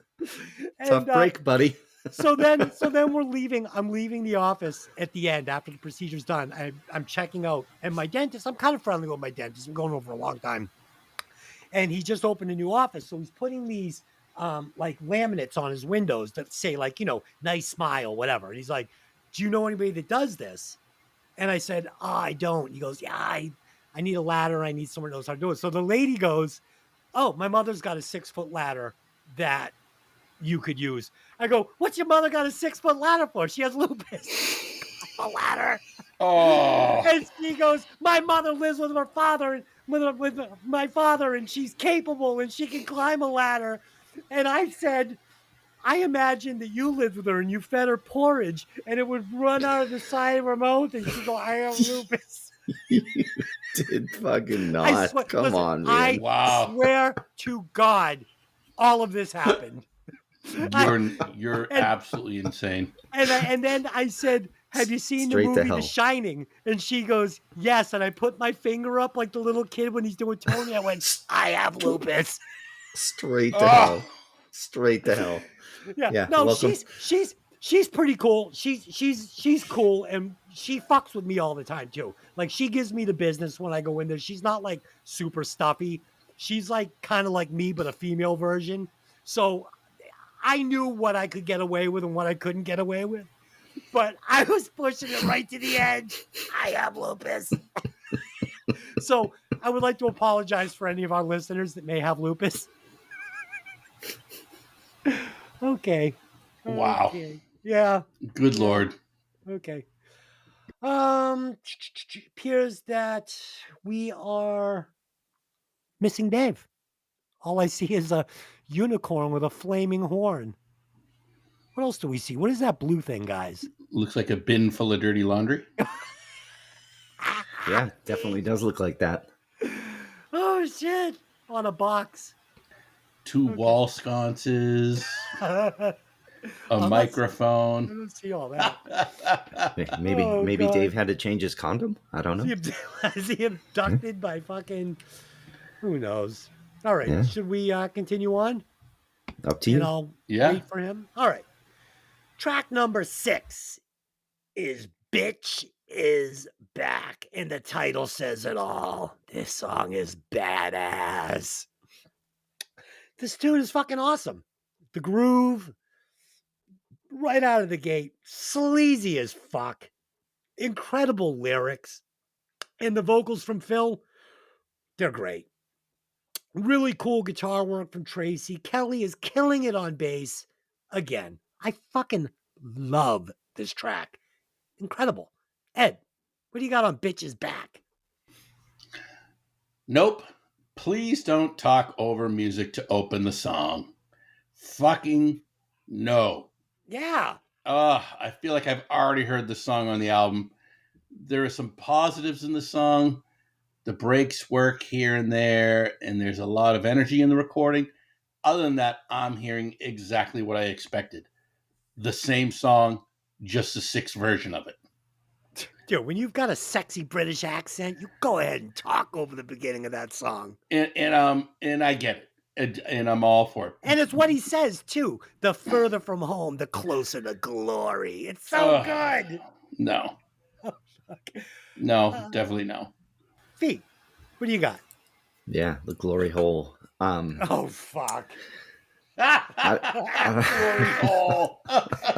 And, Tough break, buddy. so then we're leaving. I'm leaving the office at the end after the procedure's done. I'm checking out. And my dentist, I'm kind of friendly with my dentist. I'm going over a long time. And he just opened a new office. So he's putting these like laminates on his windows that say like, nice smile, whatever. And he's like, do you know anybody that does this? And I said, I don't. He goes, yeah, I need a ladder. I need someone who knows how to do it. So the lady goes, oh, my mother's got a 6-foot ladder that you could use. I go, what's your mother got a 6-foot ladder for? She has lupus. A ladder. Oh. And she goes, my mother lives with her father and with my father, and she's capable and she can climb a ladder. And I said, I imagine that you lived with her and you fed her porridge and it would run out of the side of her mouth and she'd go, I have lupus. You did fucking not. Come on, man. I swear to God, all of this happened. You're absolutely insane. And then I said, have you seen Straight the to movie hell. The Shining? And she goes, yes. And I put my finger up like the little kid when he's doing Tony. I went, I have lupus. Straight to hell. Straight to hell. Yeah. No, welcome. She's pretty cool. She's cool, and she fucks with me all the time too. Like she gives me the business when I go in there. She's not like super stuffy. She's like kind of like me, but a female version. So I knew what I could get away with and what I couldn't get away with. But I was pushing it right to the edge. I have lupus. So I would like to apologize for any of our listeners that may have lupus. Okay. Wow. Okay. Yeah. Good Lord. Okay. Appears that we are missing Dave. All I see is a unicorn with a flaming horn. What else do we see? What is that blue thing, guys? Looks like a bin full of dirty laundry. Yeah, definitely does look like that. Oh, shit. On a box. 2 wall sconces, I a microphone. don't see all that. Maybe Oh, maybe God. Dave had to change his condom. I don't know. Is he abducted by fucking... Who knows? All right. Yeah. Should we continue on? Up to you. And I'll Yeah. wait for him. All right. Track number 6 is Bitch is Back. And the title says it all. This song is badass. This tune is fucking awesome. The groove, right out of the gate, sleazy as fuck. Incredible lyrics. And the vocals from Phil, they're great. Really cool guitar work from Tracy. Kelly is killing it on bass. Again, I fucking love this track. Incredible. Ed, what do you got on Bitch's Back? Nope. Please don't talk over music to open the song. Fucking no. Yeah. I feel like I've already heard the song on the album. There are some positives in the song. The breaks work here and there, and there's a lot of energy in the recording. Other than that, I'm hearing exactly what I expected. The same song, just a 6th version of it. Dude, when you've got a sexy British accent, you go ahead and talk over the beginning of that song. And I get it. And I'm all for it. And it's what he says too. The further from home, the closer to glory. It's so Ugh. good. No. Okay. No, definitely no. Fee, what do you got? Yeah, the glory hole. Oh fuck. Glory hole.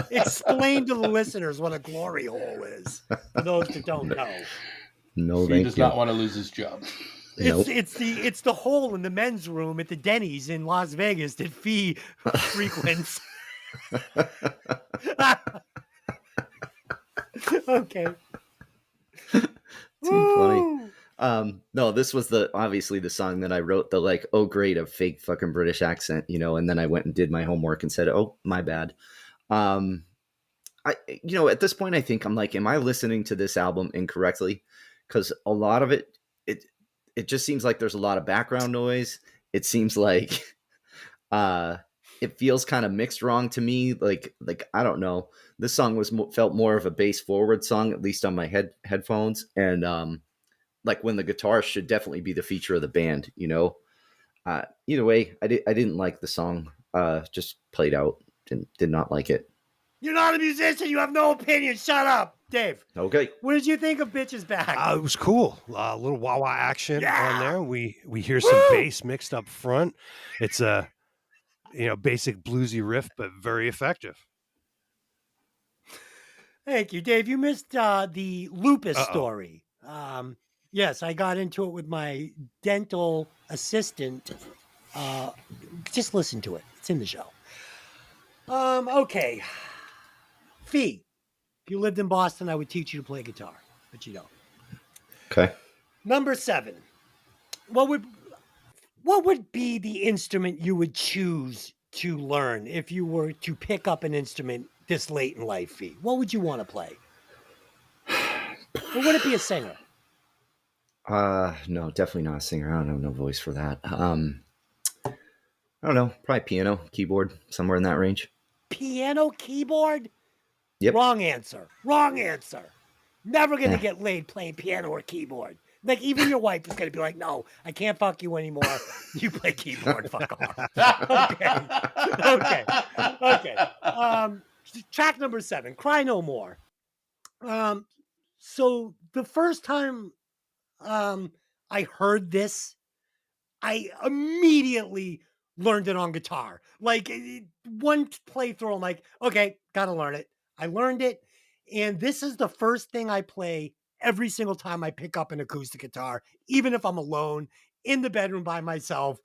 Explain to the listeners what a glory hole is. For those that don't know. No, He thank does you. not want to lose his job. Nope. It's the hole in the men's room at the Denny's in Las Vegas that Fee frequents. Okay. Too funny. Woo! No, this was obviously the song that I wrote, the like, oh great, a fake fucking British accent, and then I went and did my homework and said, oh, my bad. At this point I think I'm like, am I listening to this album incorrectly? Because a lot of it just seems like there's a lot of background noise. It seems like it feels kind of mixed wrong to me. Like I don't know. This song felt more of a bass forward song, at least on my headphones, and like when the guitar should definitely be the feature of the band. Either way, I didn't like the song. Just played out. Did not like it. You're not a musician. You have no opinion. Shut up, Dave. Okay. What did you think of Bitches Back? It was cool. A little wah-wah action Yeah. on there. We hear some bass mixed up front. It's a basic bluesy riff, but very effective. Thank you, Dave. You missed the lupus story. Yes, I got into it with my dental assistant. Just listen to it. It's in the show. Okay. Fee, if you lived in Boston, I would teach you to play guitar, but you don't. Okay. Number 7. What would be the instrument you would choose to learn if you were to pick up an instrument this late in life, Fee? What would you want to play? Or would it be a singer? No, definitely not a singer. I don't have no voice for that. I don't know. Probably piano, keyboard, somewhere in that range. Piano, keyboard? Yep. Wrong answer. Wrong answer. Never going to get laid playing piano or keyboard. Like, even your wife is going to be like, no, I can't fuck you anymore. You play keyboard, fuck off. Okay. Track number 7, Cry No More. So the first time I heard this, I immediately learned it on guitar. Like, one playthrough, I'm like, okay, gotta learn it. I learned it, and this is the first thing I play every single time I pick up an acoustic guitar, even if I'm alone in the bedroom by myself.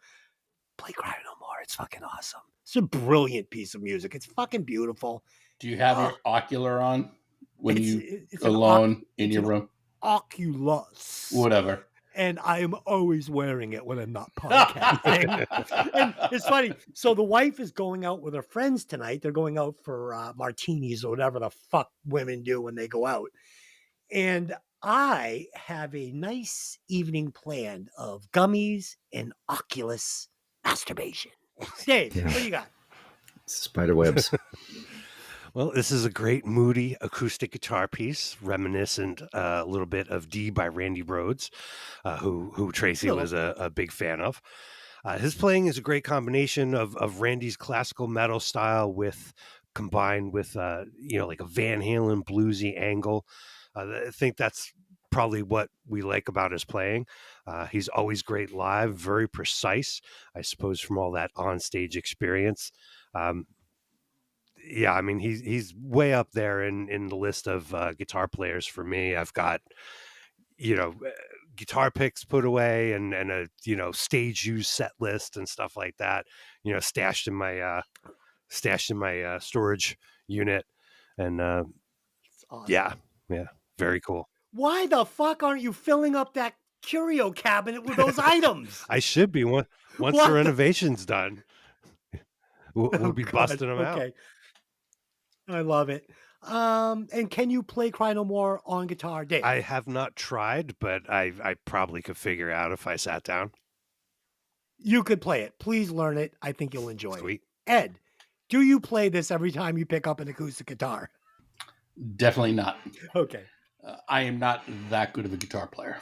Play Cry No More. It's fucking awesome. It's a brilliant piece of music. It's fucking beautiful. Do you have your ocular on when It's you alone in your room? Oculus. Whatever. And I am always wearing it when I'm not podcasting. And it's funny. So the wife is going out with her friends tonight. They're going out for martinis or whatever the fuck women do when they go out. And I have a nice evening planned of gummies and Oculus masturbation. Dave, Yeah. what do you got? Spiderwebs. Well, this is a great moody acoustic guitar piece, reminiscent a little bit of D by Randy Rhoads, who Tracy was a big fan of. His playing is a great combination of Randy's classical metal style combined with like a Van Halen bluesy angle. I think that's probably what we like about his playing. He's always great live, very precise, I suppose, from all that on-stage experience. Yeah, I mean, he's way up there in the list of guitar players for me. I've got, guitar picks put away and a, stage use set list and stuff like that, stashed in my storage unit. And It's awesome. yeah, very cool. Why the fuck aren't you filling up that curio cabinet with those items? I should be once What the the- renovation's done. We'll Oh, be God. busting them out. I love it. And can you play Cry No More on guitar, Dave? I have not tried, but I probably could figure out if I sat down. You could play it. Please learn it. I think you'll enjoy it. Sweet. Ed, do you play this every time you pick up an acoustic guitar? Definitely not. Okay. I am not that good of a guitar player.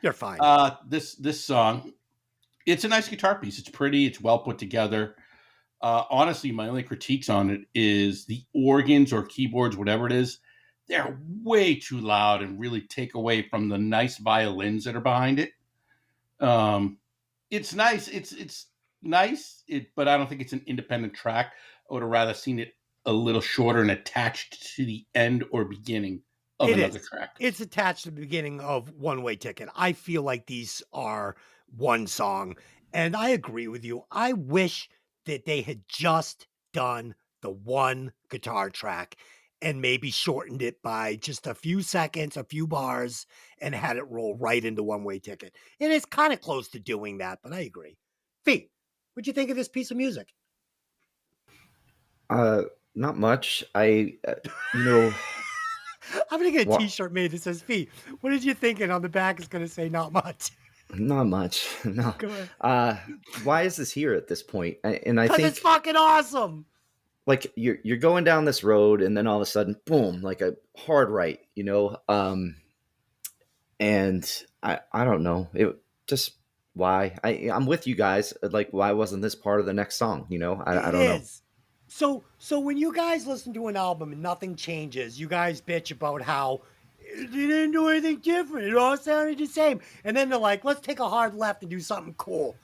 You're fine. This song, it's a nice guitar piece. It's pretty. It's well put together. Honestly, my only critiques on it is the organs or keyboards, whatever it is, they're way too loud and really take away from the nice violins that are behind it. It's nice. It's nice. But I don't think it's an independent track. I would have rather seen it a little shorter and attached to the end or beginning of another track. It's attached to the beginning of One Way Ticket. I feel like these are one song, and I agree with you. I wish that they had just done the one guitar track and maybe shortened it by just a few seconds, a few bars, and had it roll right into One Way Ticket. And it's kind of close to doing that, but I agree. Fee, what'd you think of this piece of music? Not much. You know, I'm going to get a t-shirt made that says, Fee, what did you think? And on the back, it's going to say, not much. not much. No. Go ahead. Why is this here at this point? And I Because think it's fucking awesome. like you're going down this road, and then all of a sudden, boom, like a hard right, you know. And I don't know. It just why I'm with you guys. Like, why wasn't this part of the next song? You know, I don't know. So when you guys listen to an album and nothing changes, you guys bitch about how they didn't do anything different. It all sounded the same. And then they're like, let's take a hard left and do something cool.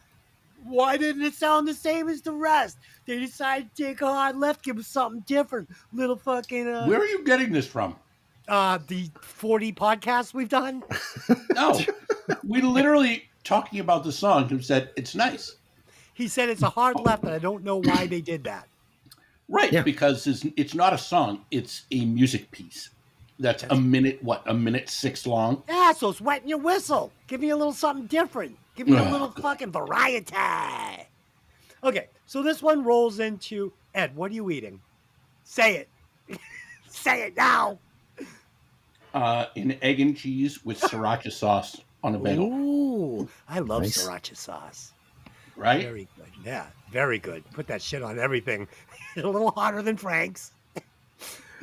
Why didn't it sound the same as the rest? They decided to take a hard left, give us something different. Little fucking... Where are you getting this from? The 40 podcasts we've done. No. We literally, talking about the song, who said it's nice. He said it's a hard left, and I don't know why they did that. Right, Yeah. because it's not a song, it's a music piece. That's a minute 6 long? Yeah, so it's wetting your whistle. Give me a little something different. Give me a little fucking variety. Okay, so this one rolls into, Ed, what are you eating? Say it. Say it now. An egg and cheese with sriracha sauce on a bagel. Ooh, I love Nice. sriracha sauce. Right? Very good. Yeah, very good. Put that shit on everything. A little hotter than Frank's.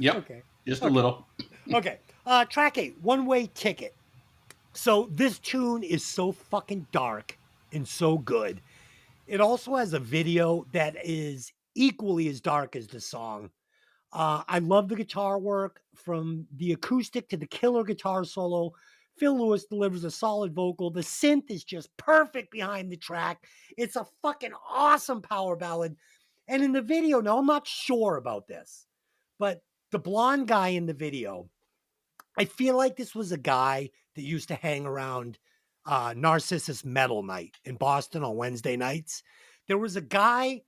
Yep. Okay. Just a little. Okay. Track 8, One Way Ticket. So this tune is so fucking dark and so good. It also has a video that is equally as dark as the song. I love the guitar work from the acoustic to the killer guitar solo. Phil Lewis delivers a solid vocal. The synth is just perfect behind the track. It's a fucking awesome power ballad. And in the video, now I'm not sure about this, but the blonde guy in the video, I feel like this was a guy that used to hang around Narcissus Metal Night in Boston on Wednesday nights. There was a guy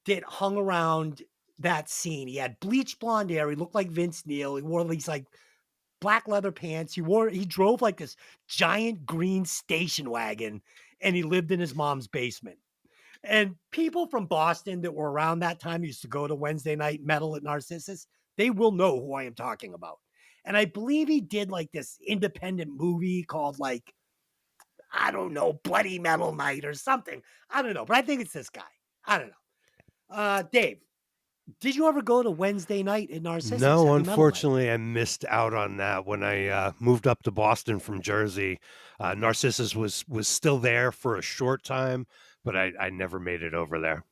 that hung around that scene. He had bleached blonde hair. He looked like Vince Neil. He wore these like black leather pants. He drove like this giant green station wagon, and he lived in his mom's basement. And people from Boston that were around that time used to go to Wednesday night metal at Narcissus. They will know who I am talking about. And I believe he did like this independent movie called like, I don't know, Bloody Metal Night or something. I don't know, but I think it's this guy. I don't know. Dave, did you ever go to Wednesday night at Narcissus? No, Heavy Metal Night? unfortunately, I missed out on that when I moved up to Boston from Jersey. Narcissus was still there for a short time, but I never made it over there.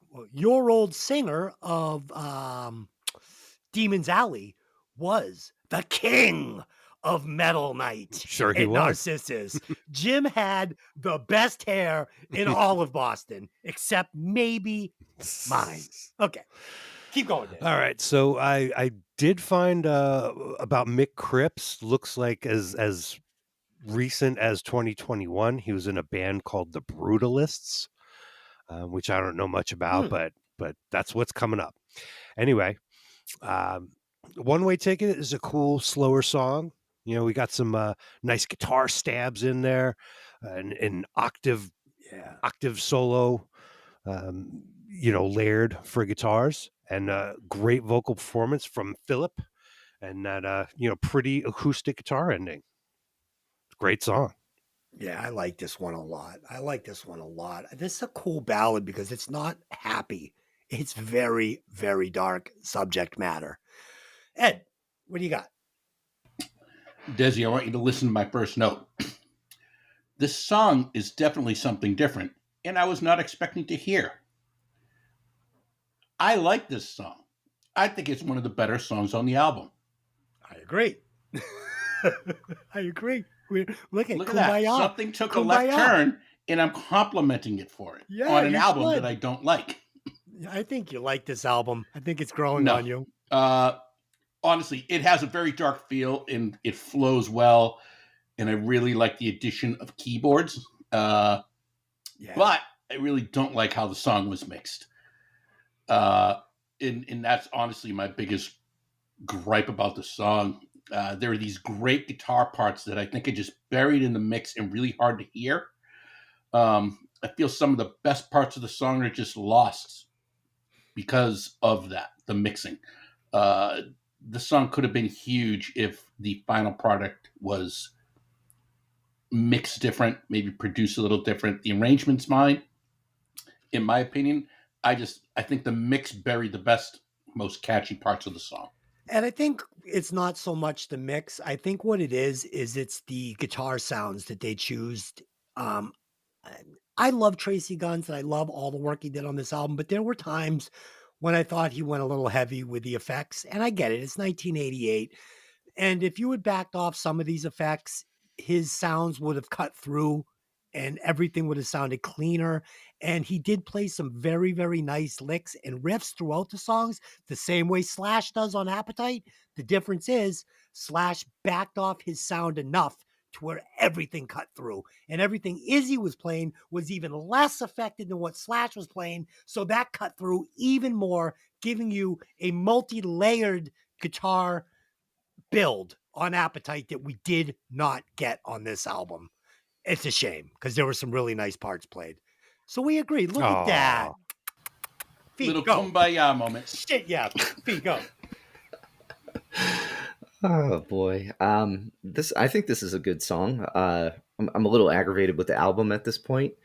Well, your old singer of Demon's Alley was the king of Metal Night. Sure he at was. Narcissus. Jim had the best hair in all of Boston, except maybe mine. Okay. Keep going, Dave. All right, so I did find about Mick Cripps. Looks like as recent as 2021, he was in a band called the Brutalists, which I don't know much about, but that's what's coming up. Anyway, One Way Ticket is a cool, slower song. You know, we got some nice guitar stabs in there, an octave solo, layered for guitars, and great vocal performance from Philip, and that pretty acoustic guitar ending. Great song. Yeah, I like this one a lot. This is a cool ballad because it's not happy. It's very, very dark subject matter. Ed, What do you got? Desi, I want you to listen to my first note. This song is definitely something different, and I was not expecting to hear. I like this song. I think it's one of the better songs on the album. I agree. I agree. Look at Look at that. Kumbaya. Something took a left Kumbaya. turn, and I'm complimenting it for it Yeah, on an you album should. that I don't like. I think you like this album. I think it's growing No. on you. Honestly, it has a very dark feel, and it flows well, and I really like the addition of keyboards. Yeah. But I really don't like how the song was mixed. And that's honestly my biggest gripe about the song. There are these great guitar parts that I think are just buried in the mix and really hard to hear. I feel some of the best parts of the song are just lost because of that, the mixing. The song could have been huge if the final product was mixed different, maybe produced a little different. The arrangement's fine, in my opinion. I think the mix buried the best, most catchy parts of the song. And I think it's not so much the mix. I think what it is it's the guitar sounds that they choose. I love Tracy Guns and I love all the work he did on this album, but there were times when I thought he went a little heavy with the effects. And I get it. It's 1988. And if you had backed off some of these effects, his sounds would have cut through and everything would have sounded cleaner. And he did play some very, very nice licks and riffs throughout the songs, the same way Slash does on Appetite. The difference is Slash backed off his sound enough to where everything cut through, and everything Izzy was playing was even less affected than what Slash was playing. So that cut through even more, giving you a multi-layered guitar build on Appetite that we did not get on this album. It's a shame because there were some really nice parts played. So we agree. Look at that. Feet, Little go. kumbaya moment. Shit, yeah. Feet, go. Oh boy. I think this is a good song. I'm a little aggravated with the album at this point,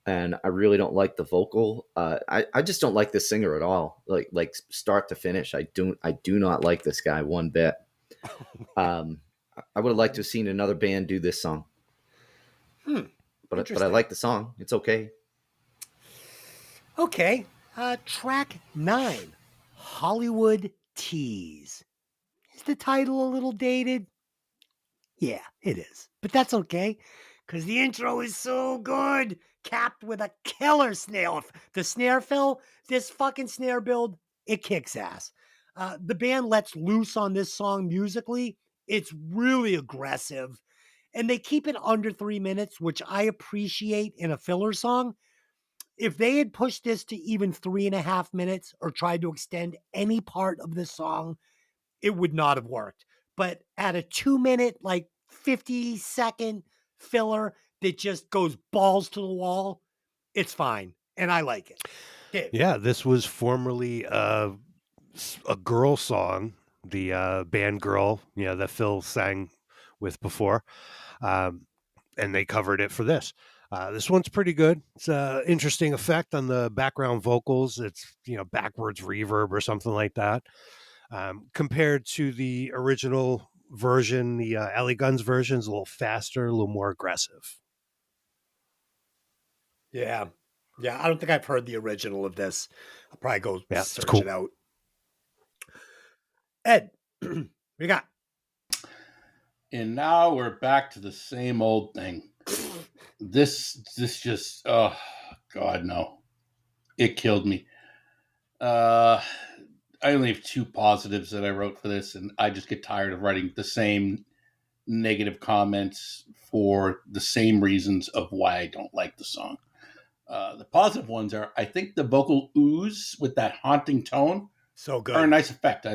and I really don't like the vocal. I just don't like the singer at all. Like start to finish. I do not like this guy one bit. I would have liked to have seen another band do this song. But I like the song. It's okay. Okay. Track 9, Hollywood Tease. Is the title a little dated? Yeah, it is. But that's okay, because the intro is so good, capped with a killer snare. The snare fill, this fucking snare build, it kicks ass. The band lets loose on this song musically. It's really aggressive. And they keep it under 3 minutes, which I appreciate in a filler song. If they had pushed this to even 3.5 minutes or tried to extend any part of this song, it would not have worked. But at a 2-minute, like 50-second filler that just goes balls to the wall, it's fine. And I like it. Dave. Yeah, this was formerly a girl song, the band Girl, that Phil sang with before. And they covered it for this. This one's pretty good. It's an interesting effect on the background vocals. It's, backwards reverb or something like that. Compared to the original version, the LA Guns version is a little faster, a little more aggressive. Yeah. Yeah, I don't think I've heard the original of this. I'll probably go search it out. Ed, we got. And now we're back to the same old thing. This just, oh, God, no. It killed me. I only have 2 positives that I wrote for this, and I just get tired of writing the same negative comments for the same reasons of why I don't like the song. The positive ones are, I think the vocal ooze with that haunting tone So good. are a nice effect.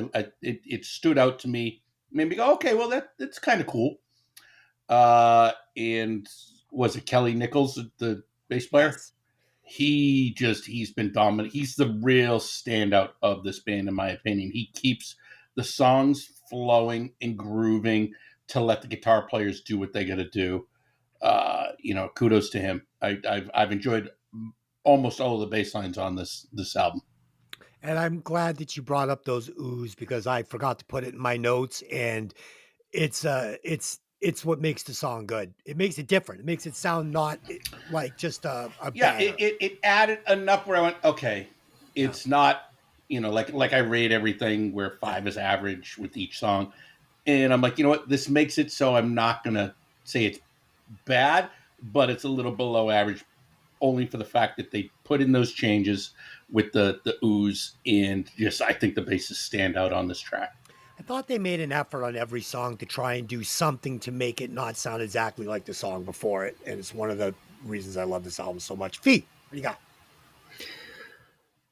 It stood out to me. Made me go, okay, well, that's kind of cool. And was it Kelly Nichols, the bass player? Yes. He's been dominant. He's the real standout of this band, in my opinion. He keeps the songs flowing and grooving to let the guitar players do what they got to do. Kudos to him. I've enjoyed almost all of the bass lines on this album. And I'm glad that you brought up those oohs because I forgot to put it in my notes, and it's what makes the song good. It makes it different. It makes it sound not like just a Yeah, banger. it added enough where I went, okay, it's not, like I rate everything where 5 is average with each song. And I'm like, you know what? This makes it so I'm not going to say it's bad, but it's a little below average only for the fact that they put in those changes with the ooze, and just I think the basses stand out on this track. I thought they made an effort on every song to try and do something to make it not sound exactly like the song before it. And it's one of the reasons I love this album so much. Fee, what do you got?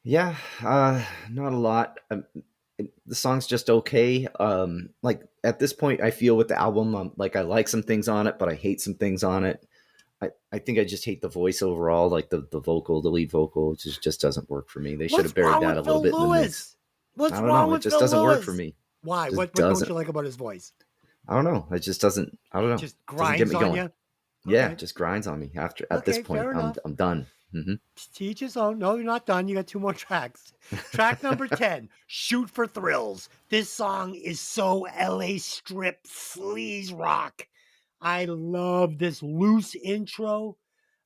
Yeah, not a lot. The song's just okay. Like at this point, I feel with the album, like I like some things on it, but I hate some things on it. I think I just hate the voice overall, like the vocal, the lead vocal, just doesn't work for me. They should have buried that a little bit in the mix. What's I don't wrong know. with It just Phil doesn't work Lewis? for me. Why? Just What don't doesn't. you like about his voice? I don't know. It just doesn't. I don't know. Just Doesn't get grinds me on going. you? Yeah, Okay. just grinds on me. At this Okay, point, fair enough. I'm done. Hmm. To each his own. No, you're not done. You got 2 more tracks. Track number 10, Shoot for Thrills. This song is so LA Strip sleaze rock. I love this loose intro.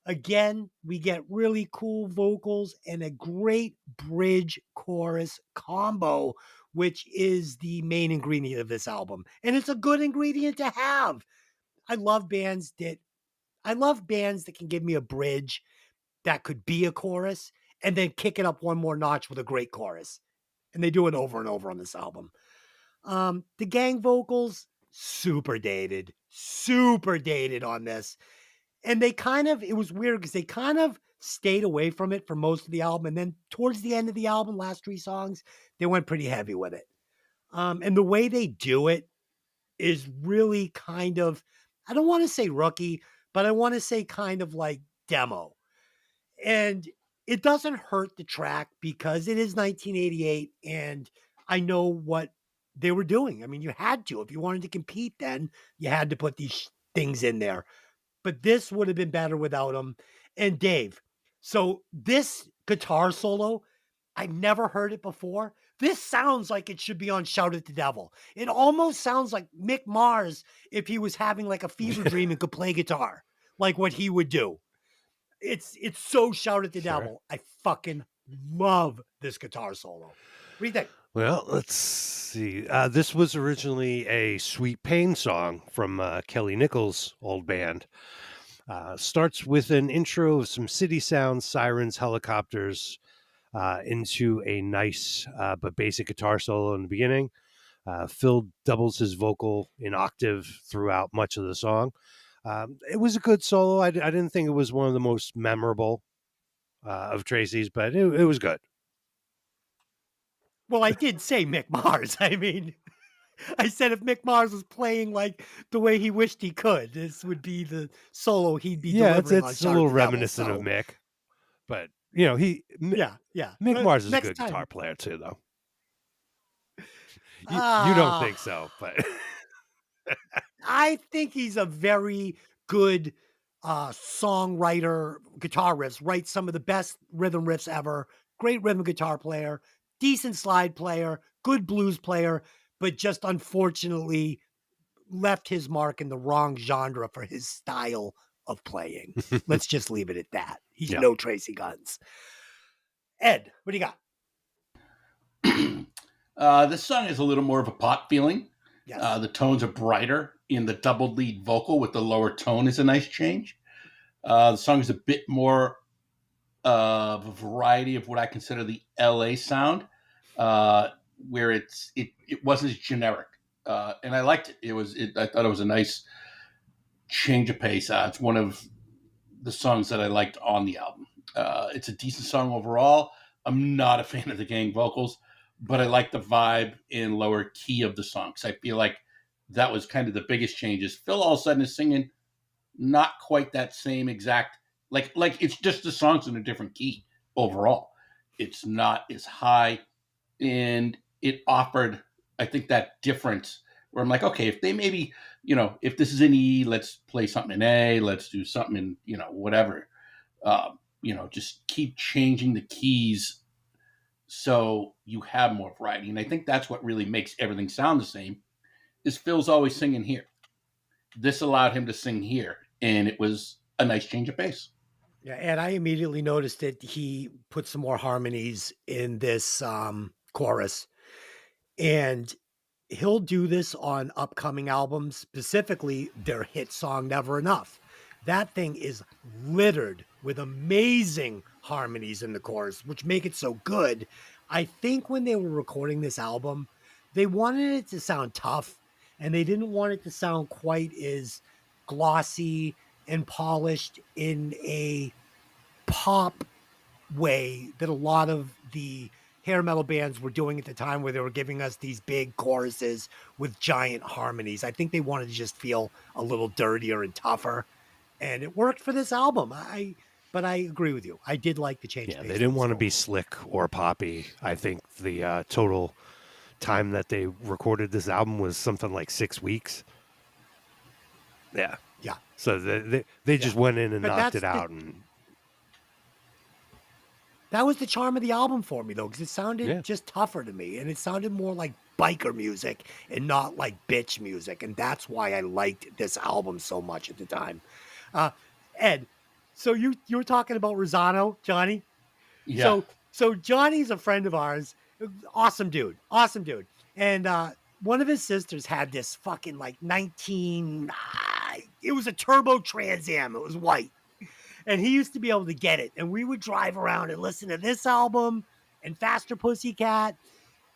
Again, we get really cool vocals and a great bridge chorus combo, which is the main ingredient of this album. And it's a good ingredient to have. I love bands that can give me a bridge that could be a chorus and then kick it up one more notch with a great chorus. And they do it over and over on this album. The gang vocals, super dated on this. And it was weird because they kind of stayed away from it for most of the album. And then towards the end of the album, last 3 songs, they went pretty heavy with it. And the way they do it is really kind of, I don't want to say rookie, but I want to say kind of like demo. And it doesn't hurt the track because it is 1988 and I know what they were doing. I mean, you had to. If you wanted to compete then, you had to put these things in there. But this would have been better without them. And Dave, so this guitar solo, I've never heard it before. This sounds like it should be on Shout at the Devil. It almost sounds like Mick Mars if he was having like a fever dream and could play guitar, like what he would do. It's so Shout at the Devil. I fucking love this guitar solo. What do you think? Well, let's see. This was originally a Sweet Pain song from Kelly Nichols' old band. Starts with an intro of some city sounds, sirens, helicopters, into a nice but basic guitar solo in the beginning. Phil doubles his vocal in octave throughout much of the song. It was a good solo. I didn't think it was one of the most memorable of Tracy's, but it was good. Well, I did say Mick Mars. I mean, I said if Mick Mars was playing like the way he wished he could, this would be the solo he'd be delivering on it's a Shout at little the Devil, reminiscent so- of Mick, but Yeah. Mick Mars is a Next good time. guitar player too, though. You don't think so, but I think he's a very good songwriter, guitar riffs, writes some of the best rhythm riffs ever, great rhythm guitar player, decent slide player, good blues player, but just unfortunately left his mark in the wrong genre for his style of playing. Let's just leave it at that. He's Yeah. no Tracy Guns. Ed, what do you got? This song is a little more of a pop feeling. Yes. The tones are brighter in the double lead vocal with the lower tone is a nice change. The song is a bit more of a variety of what I consider the LA sound, where it wasn't as generic. And I liked it. I thought it was a nice change of pace. It's one of the songs that I liked on the album. It's a decent song overall. I'm not a fan of the gang vocals, but I like the vibe and lower key of the song because I feel like that was kind of the biggest changes. Phil all of a sudden is singing not quite that same exact, like it's just the songs in a different key overall. It's not as high, and it offered, I think, that difference where I'm like, okay, if they maybe, if this is in E, let's play something in A, let's do something in, whatever. Just keep changing the keys So you have more variety. And I think that's what really makes everything sound the same is Phil's always singing here. This allowed him to sing here. And it was a nice change of pace. Yeah, and I immediately noticed that he put some more harmonies in this chorus. And he'll do this on upcoming albums, specifically their hit song Never Enough. That thing is littered with amazing harmonies in the chorus, which make it so good. I think when they were recording this album, they wanted it to sound tough, and they didn't want it to sound quite as glossy and polished in a pop way that a lot of the hair metal bands were doing at the time, where they were giving us these big choruses with giant harmonies. I think they wanted to just feel a little dirtier and tougher, and it worked for this album. But I agree with you. I did like the change. Yeah, they didn't want to be slick or poppy. I think the total time that they recorded this album was something like 6 weeks. Yeah. Yeah. So they just went in and But knocked it that's out. And that was the charm of the album for me, though, because it sounded just tougher to me, and it sounded more like biker music and not like bitch music, and that's why I liked this album so much at the time. Ed, so you were talking about Rosano, Johnny? Yeah. So Johnny's a friend of ours. Awesome dude. And one of his sisters had this fucking like it was a turbo Trans Am. It was white. And he used to be able to get it. And we would drive around and listen to this album and Faster Pussycat.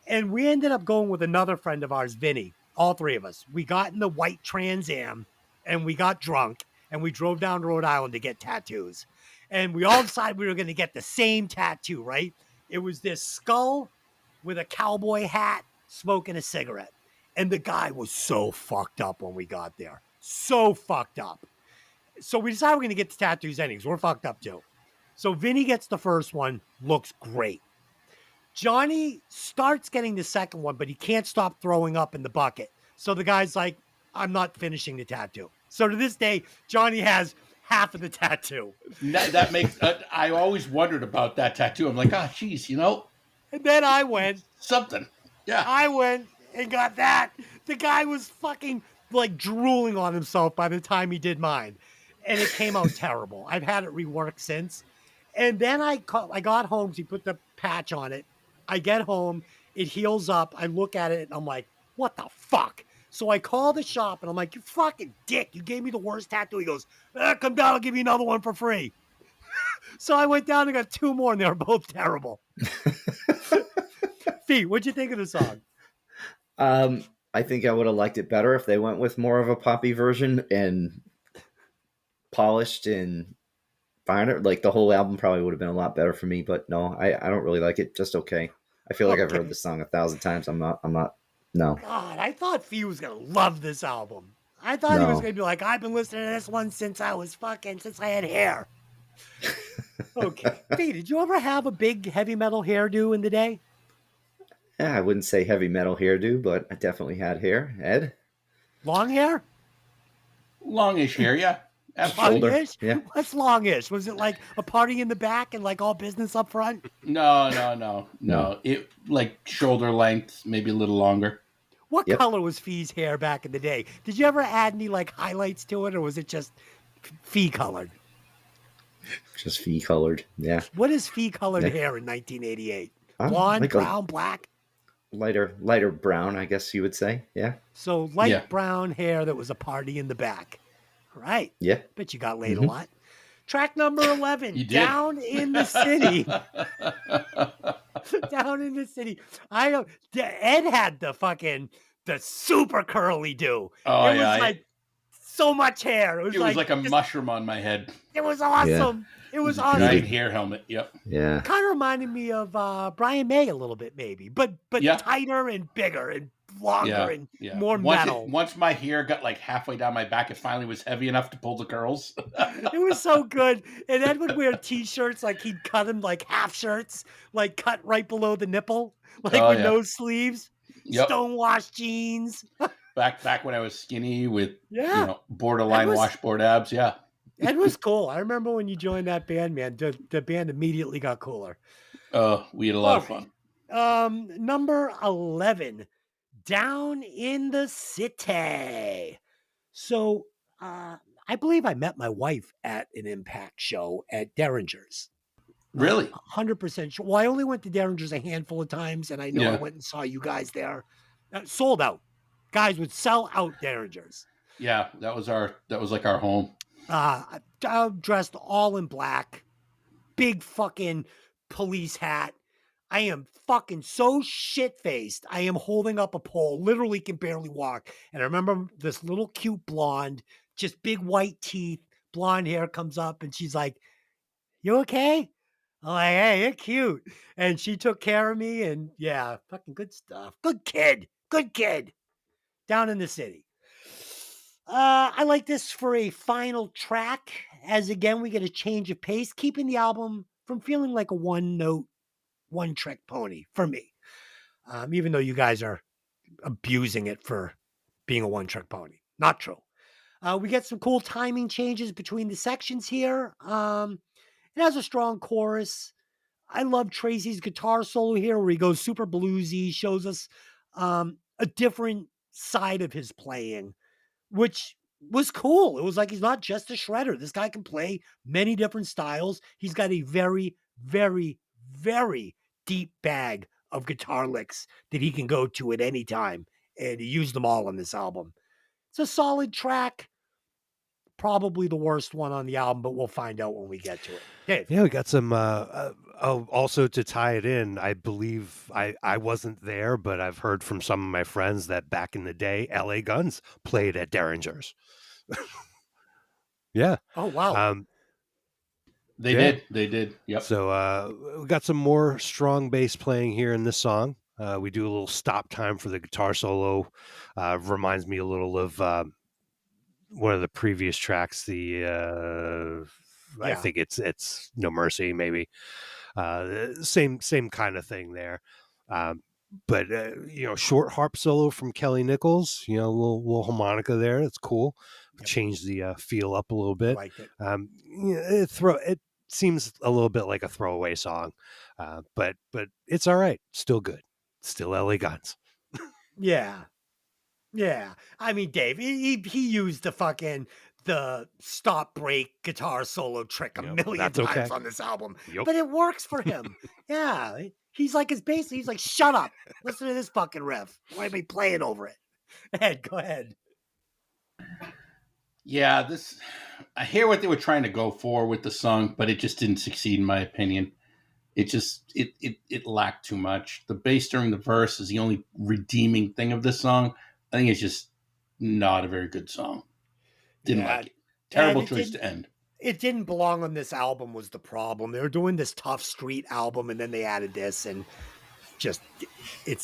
And we ended up going with another friend of ours, Vinny, all three of us. We got in the white Trans Am and we got drunk and we drove down to Rhode Island to get tattoos. And we all decided we were going to get the same tattoo, right? It was this skull with a cowboy hat smoking a cigarette. And the guy was so fucked up when we got there. So fucked up. So we decided we're going to get the tattoos anyways. We're fucked up too. So Vinny gets the first one. Looks great. Johnny starts getting the second one, but he can't stop throwing up in the bucket. So the guy's like, I'm not finishing the tattoo. So to this day, Johnny has half of the tattoo. That makes, I always wondered about that tattoo. I'm like, geez, And then I went. something. Yeah. I went and got that. The guy was fucking like drooling on himself by the time he did mine. And it came out terrible. I've had it reworked since. And then I got home. He put the patch on it. I get home. It heals up. I look at it and I'm like, what the fuck? So I call the shop and I'm like, you fucking dick. You gave me the worst tattoo. He goes, come down. I'll give you another one for free. So I went down and got two more and they were both terrible. Fee, what'd you think of the song? I think I would have liked it better if they went with more of a poppy version and polished and finer. Like the whole album probably would have been a lot better for me, but no, I don't really like it. Just okay. I feel like I've heard this song 1,000 times. I'm not. No. God, I thought Fee was gonna love this album. I thought he was gonna be like, I've been listening to this one since I had hair. Okay. Fee, did you ever have a big heavy metal hairdo in the day? Yeah, I wouldn't say heavy metal hairdo, but I definitely had hair. Ed? Long hair? Longish hair, yeah. Absolutely. Longish? Yeah. What's longish? Was it like a party in the back and like all business up front? No. It like shoulder length, maybe a little longer. What color was Fee's hair back in the day? Did you ever add any like highlights to it, or was it just Fee colored? Just Fee colored. Yeah. What is Fee colored hair in 1988? Blonde, like brown, black? Lighter brown, I guess you would say. Yeah. So light brown hair that was a party in the back. Right. Yeah. Bet you got laid a lot. Track number 11, You did. Down in the City. Down in the City. Ed had the super curly do. Oh, it yeah. was like so much hair. It was like a mushroom on my head. It was awesome. It was awesome. Giant hair helmet. Yep. Yeah. Kind of reminded me of Brian May a little bit, maybe, but tighter and bigger and longer and more metal. Once my hair got like halfway down my back, it finally was heavy enough to pull the curls. It was so good. And Ed would wear t-shirts, like he'd cut them like half shirts, like cut right below the nipple, like with no sleeves. Yep. Stonewashed jeans. Back when I was skinny with Ed borderline was- washboard abs. Yeah. Ed was cool. I remember when you joined that band, man. The band immediately got cooler. We had a lot of fun. Number 11, Down in the City. So, I believe I met my wife at an Impact show at Derringer's. Really? 100% sure. Well, I only went to Derringer's a handful of times, and I know I Yeah. went and saw you guys there. Sold out. Guys would sell out Derringer's. Yeah, that was like our home. I'm dressed all in black, big fucking police hat. I am fucking so shit-faced. I am holding up a pole, literally can barely walk. And I remember this little cute blonde, just big white teeth, blonde hair comes up, and she's like, "You okay?" I'm like, "Hey, you're cute." And she took care of me, and yeah, fucking good stuff. Good kid. Down in the City. I like this for a final track, as again, we get a change of pace, keeping the album from feeling like a one-note, one-trick pony for me. Even though you guys are abusing it for being a one-trick pony. Not true. We get some cool timing changes between the sections here. It has a strong chorus. I love Tracy's guitar solo here where he goes super bluesy, shows us a different side of his playing, which was cool. It was like he's not just a shredder. This guy can play many different styles. He's got a very, very, very deep bag of guitar licks that he can go to at any time, and he used them all on this album. It's a solid track. Probably the worst one on the album, but we'll find out when we get to it. Dave. Yeah, we got some. Also, to tie it in, I believe I wasn't there, but I've heard from some of my friends that back in the day, LA Guns played at Derringer's. Yeah. Oh, wow. They did. Yep. So we got some more strong bass playing here in this song. We do a little stop time for the guitar solo. Reminds me a little of one of the previous tracks. I think it's No Mercy, maybe. Same kind of thing there. But short harp solo from Kelly Nichols. A little harmonica there. It's cool. Yep. Change the feel up a little bit. I like it. It seems a little bit like a throwaway song, but it's all right. Still good. Still LA Guns. Yeah. I mean, Dave, he used the stop break guitar solo trick a million times on this album, but it works for him. Yeah. He's like his bass. He's like, shut up. Listen to this fucking riff. Why am I playing over it? Go ahead. Yeah, I hear what they were trying to go for with the song, but it just didn't succeed in my opinion. It lacked too much. The bass during the verse is the only redeeming thing of this song. I think it's just not a very good song. Didn't like it. Terrible choice to end. It didn't belong on this album was the problem. They were doing this Tough Street album, and then they added this, and just it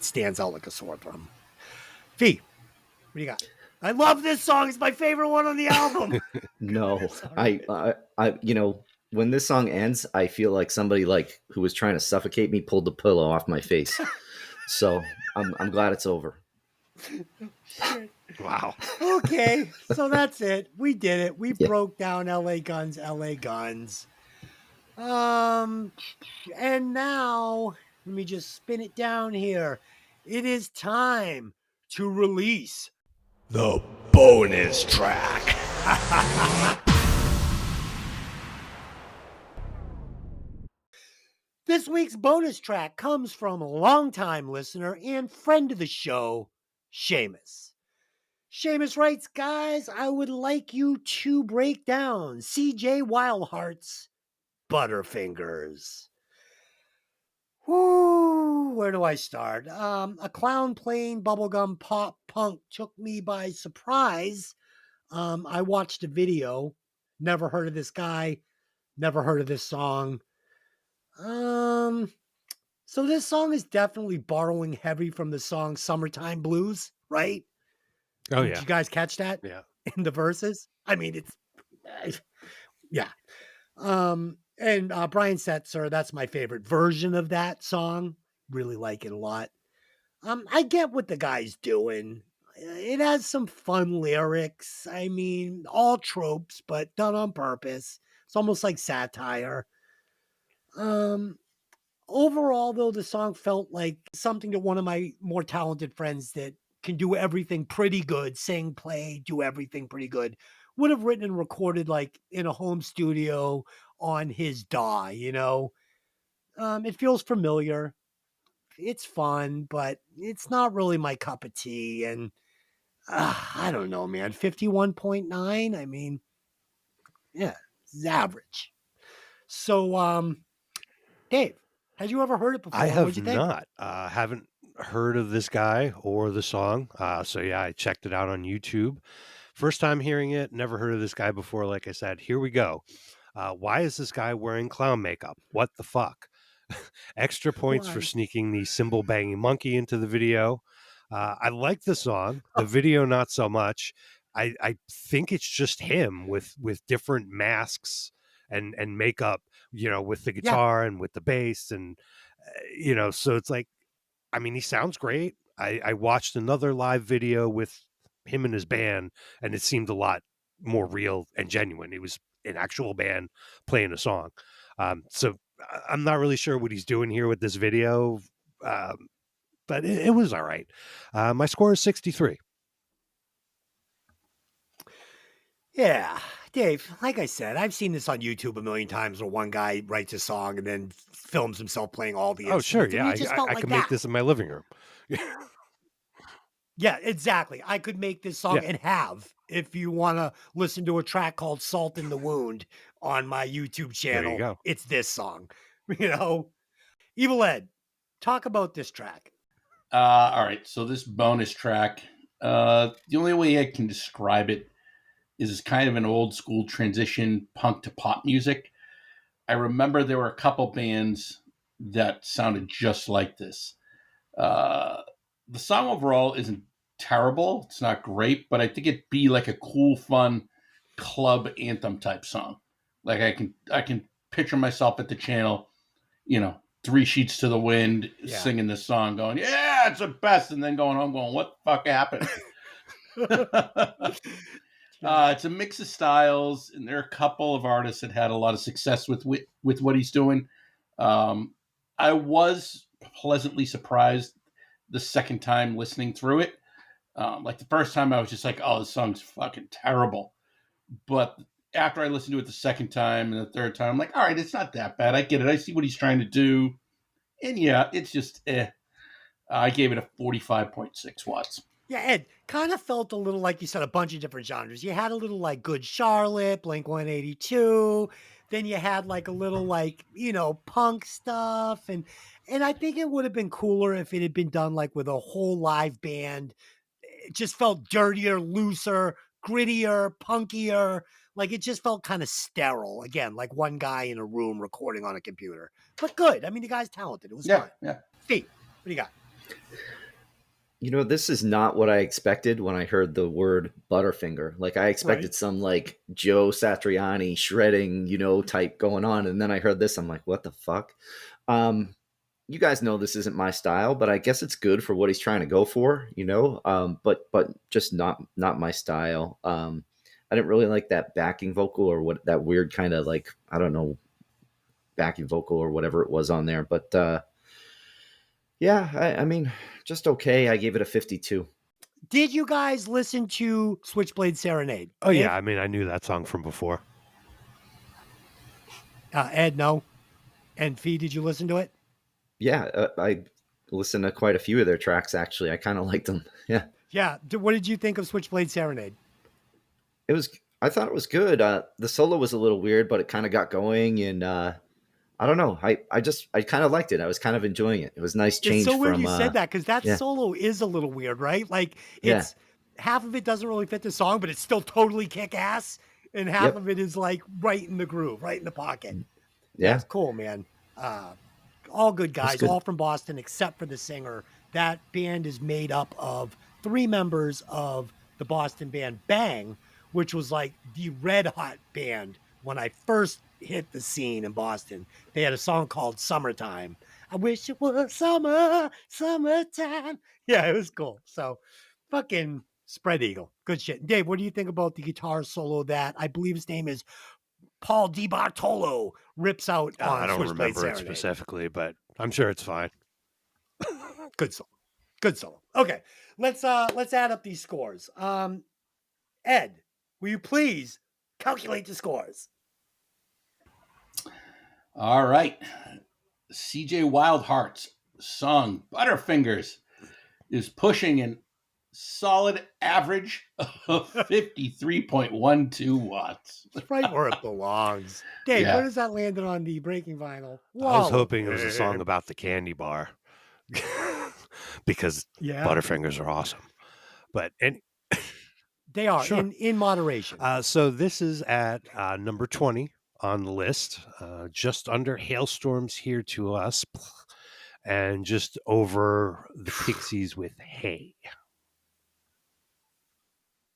stands out like a sore thumb. V, what do you got? I love this song. It's my favorite one on the album. No, I when this song ends, I feel like somebody who was trying to suffocate me pulled the pillow off my face. So I'm glad it's over. Wow. Okay, so that's it. We did it. We broke down LA Guns. And now let me just spin it down here. It is time to release the bonus track. This week's bonus track comes from a longtime listener and friend of the show, Seamus. Seamus writes, guys, I would like you to break down CJ Wildheart's Butterfingers. Woo, where do I start? A clown playing bubblegum pop punk took me by surprise. I watched a video, never heard of this guy, never heard of this song. So this song is definitely borrowing heavy from the song Summertime Blues, right? Oh, Did you guys catch that? Yeah. In the verses? I mean, yeah. And Brian Setzer, that's my favorite version of that song. Really like it a lot. I get what the guy's doing. It has some fun lyrics. I mean, all tropes, but done on purpose. It's almost like satire. Overall, though, the song felt like something that one of my more talented friends that can do everything pretty good, sing, play, do everything pretty good, would have written and recorded like in a home studio on his DAW, you know? It feels familiar. It's fun, but it's not really my cup of tea. And I don't know, man. 51.9. I mean, yeah, it's average. So, Dave, had you ever heard it before? I What'd have you think? not. Haven't heard of this guy or the song. So yeah, I checked it out on YouTube. First time hearing it. Never heard of this guy before. Like I said, here we go. Why is this guy wearing clown makeup? What the fuck? Extra points for Why? sneaking the cymbal banging monkey into the video. I like the song. The video, not so much. I think it's just him with different masks and makeup, with the Yeah. guitar and with the bass and so it's like, I mean, he sounds great. I watched another live video with him and his band, and it seemed a lot more real and genuine. It was an actual band playing a song. So I'm not really sure what he's doing here with this video, but it was all right. My score is 63. Yeah, Dave, like I said, I've seen this on YouTube a million times where one guy writes a song and then films himself playing all the Oh, sure. instruments. Yeah, And it just felt I like can that. make this in my living room. Yeah, exactly. I could make this song Yeah. and have if you want to listen to a track called Salt in the Wound on my YouTube There you channel. go. It's this song. Evil Ed, talk about this track. All right, so this bonus track, the only way I can describe it is kind of an old school transition punk to pop music. I remember there were a couple bands that sounded just like this. The song overall isn't terrible. It's not great, but I think it'd be like a cool, fun club anthem type song. Like I can picture myself at the channel, 3 sheets to the wind, Yeah. singing this song, going, "Yeah, it's the best," and then going home, going, "What the fuck happened?" It's a mix of styles, and there are a couple of artists that had a lot of success with what he's doing. I was pleasantly surprised the second time listening through it. Like the first time, I was just like, "Oh, this song's fucking terrible," but after I listened to it the second time and the third time, I'm like, "All right, it's not that bad. I get it. I see what he's trying to do." And yeah, it's just I gave it a 45.6 watts. Yeah, Ed, kind of felt a little like you said, a bunch of different genres. You had a little like Good Charlotte, Blink 182. Then you had like a little like, punk stuff. And I think it would have been cooler if it had been done like with a whole live band. It just felt dirtier, looser, grittier, punkier. Like it just felt kind of sterile. Again, like one guy in a room recording on a computer. But good. I mean, the guy's talented. It was fun. Yeah. Steve, what do you got? This is not what I expected when I heard the word Butterfinger. Like I expected Right. some like Joe Satriani shredding, type going on. And then I heard this, I'm like, what the fuck? You guys know this isn't my style, but I guess it's good for what he's trying to go for, but just not my style. I didn't really like that backing vocal or what that weird kind of like, I don't know, backing vocal or whatever it was on there. But yeah, I mean, just okay. I gave it a 52. Did you guys listen to Switchblade Serenade? Oh, Dave? yeah. I mean, I knew that song from before. Ed, no. And Fee, did you listen to it? Yeah, I listened to quite a few of their tracks, actually. I kind of liked them. Yeah. Yeah. What did you think of Switchblade Serenade? I thought it was good. The solo was a little weird, but it kind of got going, and I don't know. I kind of liked it. I was kind of enjoying it. It was a nice change It's so weird from you said that because that yeah. solo is a little weird, right? Like Yeah. it's half of it doesn't really fit the song, but it's still totally kick ass. And half Yep. of it is like right in the groove, right in the pocket. Yeah. It's cool, man. All good guys, good. all from Boston, except for the singer. That band is made up of 3 members of the Boston band Bang, which was like the red hot band when I first hit the scene in Boston. They had a song called Summertime. I wish it was summertime. Yeah, it was cool. So fucking Spread Eagle. Good shit. Dave, what do you think about the guitar solo that I believe his name is Paul DiBartolo rips out on I don't Switchblade remember it Serenade? specifically, but I'm sure it's fine. Good song. Good song. Okay, let's add up these scores. Ed, will you please calculate the scores? All right. CJ Wildheart's song Butterfingers is pushing an solid average of 53.12 watts. It's right where it belongs. Dave, Yeah. where does that land on the breaking vinyl? I was hoping it was a song about the candy bar because Yeah, Butterfingers are awesome. But they are Sure. in moderation. so this is at number 20 on the list, just under Hailstorms Here to Us, and just over the Pixies with Hey.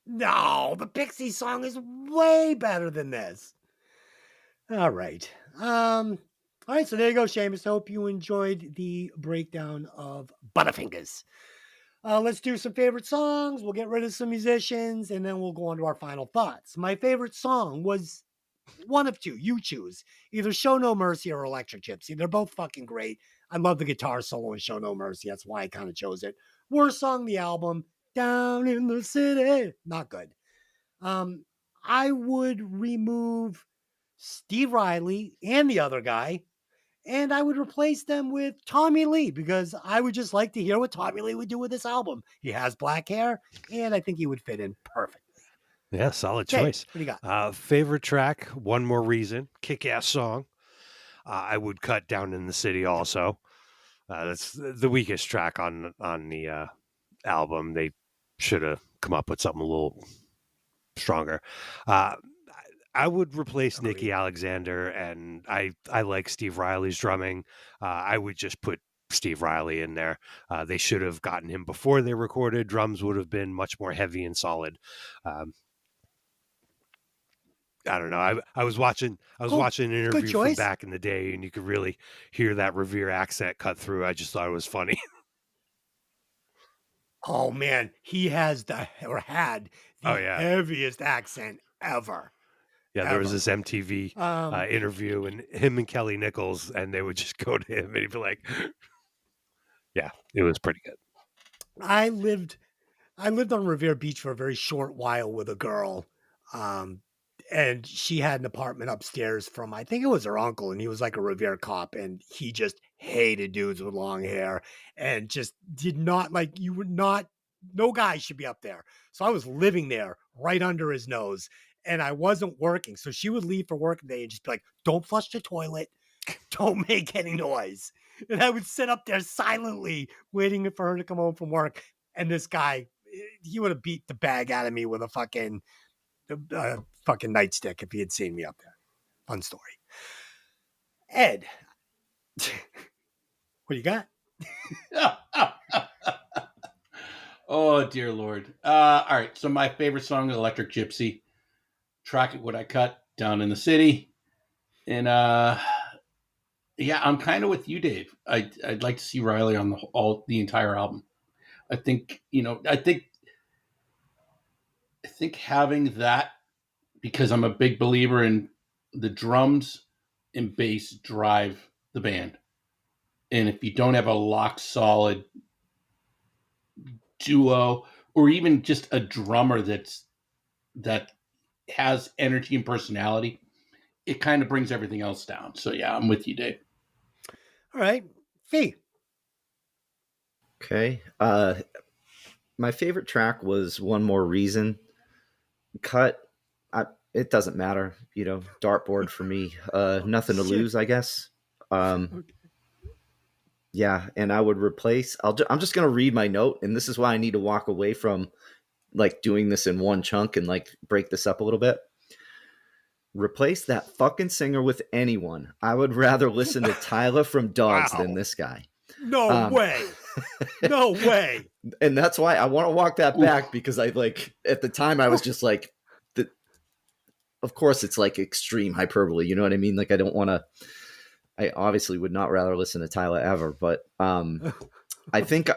No, the Pixie song is way better than this. All right. All right, so there you go, Seamus. Hope you enjoyed the breakdown of Butterfingers. Let's do some favorite songs. We'll get rid of some musicians, and then we'll go on to our final thoughts. My favorite song was one of two. You choose. Either Show No Mercy or Electric Gypsy. They're both fucking great. I love the guitar solo in Show No Mercy. That's why I kind of chose it. Worst song, the album, Down in the City. Not good. I would remove Steve Riley and the other guy, and I would replace them with Tommy Lee because I would just like to hear what Tommy Lee would do with this album. He has black hair, and I think he would fit in perfectly. Yeah, solid Okay, choice. what do you got? Favorite track, One More Reason, kick-ass song. I would cut Down in the City also. That's the weakest track on the album. They should have come up with something a little stronger. I would replace Nikki Alexander, and I like Steve Riley's drumming. I would just put Steve Riley in there. They should have gotten him before they recorded. Drums would have been much more heavy and solid. I don't know. I was watching an interview from choice. back in the day, and you could really hear that Revere accent cut through. I just thought it was funny. Oh man, he has had the Oh, yeah. heaviest accent ever. Yeah, there was Ever. this MTV interview, and him and Kelly Nichols, and they would just go to him, and he'd be like, "Yeah, it was pretty good." I lived on Revere Beach for a very short while with a girl, and she had an apartment upstairs from, I think it was her uncle, and he was like a Revere cop, and he just hated dudes with long hair, and just did not like. No guy should be up there. So I was living there right under his nose, and I wasn't working. So she would leave for work today and just be like, "Don't flush the toilet, don't make any noise." And I would sit up there silently waiting for her to come home from work. And this guy, he would have beat the bag out of me with a fucking nightstick if he had seen me up there. Fun story. Ed, what do you got? Oh, dear Lord. All right. So my favorite song is Electric Gypsy. Track It What I Cut, Down in the City. And yeah, I'm kind of with you, Dave. I'd like to see Riley on the entire album. I think having that, because I'm a big believer in the drums and bass drive the band. And if you don't have a lock solid duo, or even just a drummer that has energy and personality, it kind of brings everything else down. So yeah, I'm with you, Dave. All right. Fee. Okay. My favorite track was One More Reason. Cut. It doesn't matter. Dartboard for me. Nothing to lose, I guess. Yeah, and I would replace. I'm just gonna read my note, and this is why I need to walk away from like doing this in one chunk and like break this up a little bit. Replace that fucking singer with anyone. I would rather listen to Tyler from Dogs than this guy. No way. No way. And that's why I want to walk that back, because I like at the time I was just like, of course it's like extreme hyperbole. You know what I mean? Like I obviously would not rather listen to Tyler ever, but I think,